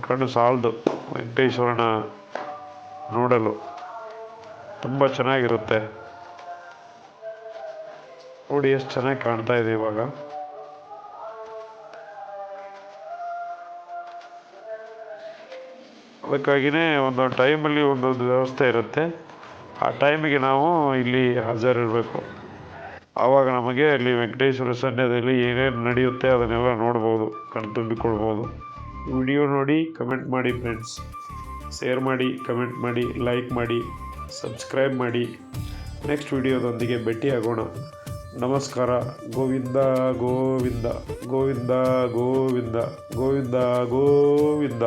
ಕಣ್ಣು ಸಾಲದು ವೆಂಕಟೇಶ್ವರನ ನೋಡಲು, ತುಂಬ ಚೆನ್ನಾಗಿರುತ್ತೆ. ನೋಡಿ ಎಷ್ಟು ಚೆನ್ನಾಗಿ ಕಾಣ್ತಾ ಇದೆ ಇವಾಗ. ಅದಕ್ಕಾಗಿಯೇ ಒಂದೊಂದು ಟೈಮಲ್ಲಿ ಒಂದೊಂದು ವ್ಯವಸ್ಥೆ ಇರುತ್ತೆ. ಆ ಟೈಮಿಗೆ ನಾವು ಇಲ್ಲಿ ಹಾಜರಿರಬೇಕು. ಆವಾಗ ನಮಗೆ ಅಲ್ಲಿ ವೆಂಕಟೇಶ್ವರ ಸನ್ನಿಧಿಯಲ್ಲಿ ಏನೇನು ನಡೆಯುತ್ತೆ ಅದನ್ನೆಲ್ಲ ನೋಡ್ಬೋದು, ಕಣ್ತುಂಬಿಕೊಳ್ಬೋದು. ವಿಡಿಯೋ ನೋಡಿ ಕಮೆಂಟ್ ಮಾಡಿ ಫ್ರೆಂಡ್ಸ್. ಶೇರ್ ಮಾಡಿ, ಕಮೆಂಟ್ ಮಾಡಿ, ಲೈಕ್ ಮಾಡಿ, ಸಬ್ಸ್ಕ್ರೈಬ್ ಮಾಡಿ. ನೆಕ್ಸ್ಟ್ ವಿಡಿಯೋದೊಂದಿಗೆ ಭೇಟಿಯಾಗೋಣ. ನಮಸ್ಕಾರ. ಗೋವಿಂದ ಗೋವಿಂದ ಗೋವಿಂದ ಗೋವಿಂದ ಗೋವಿಂದ ಗೋವಿಂದ.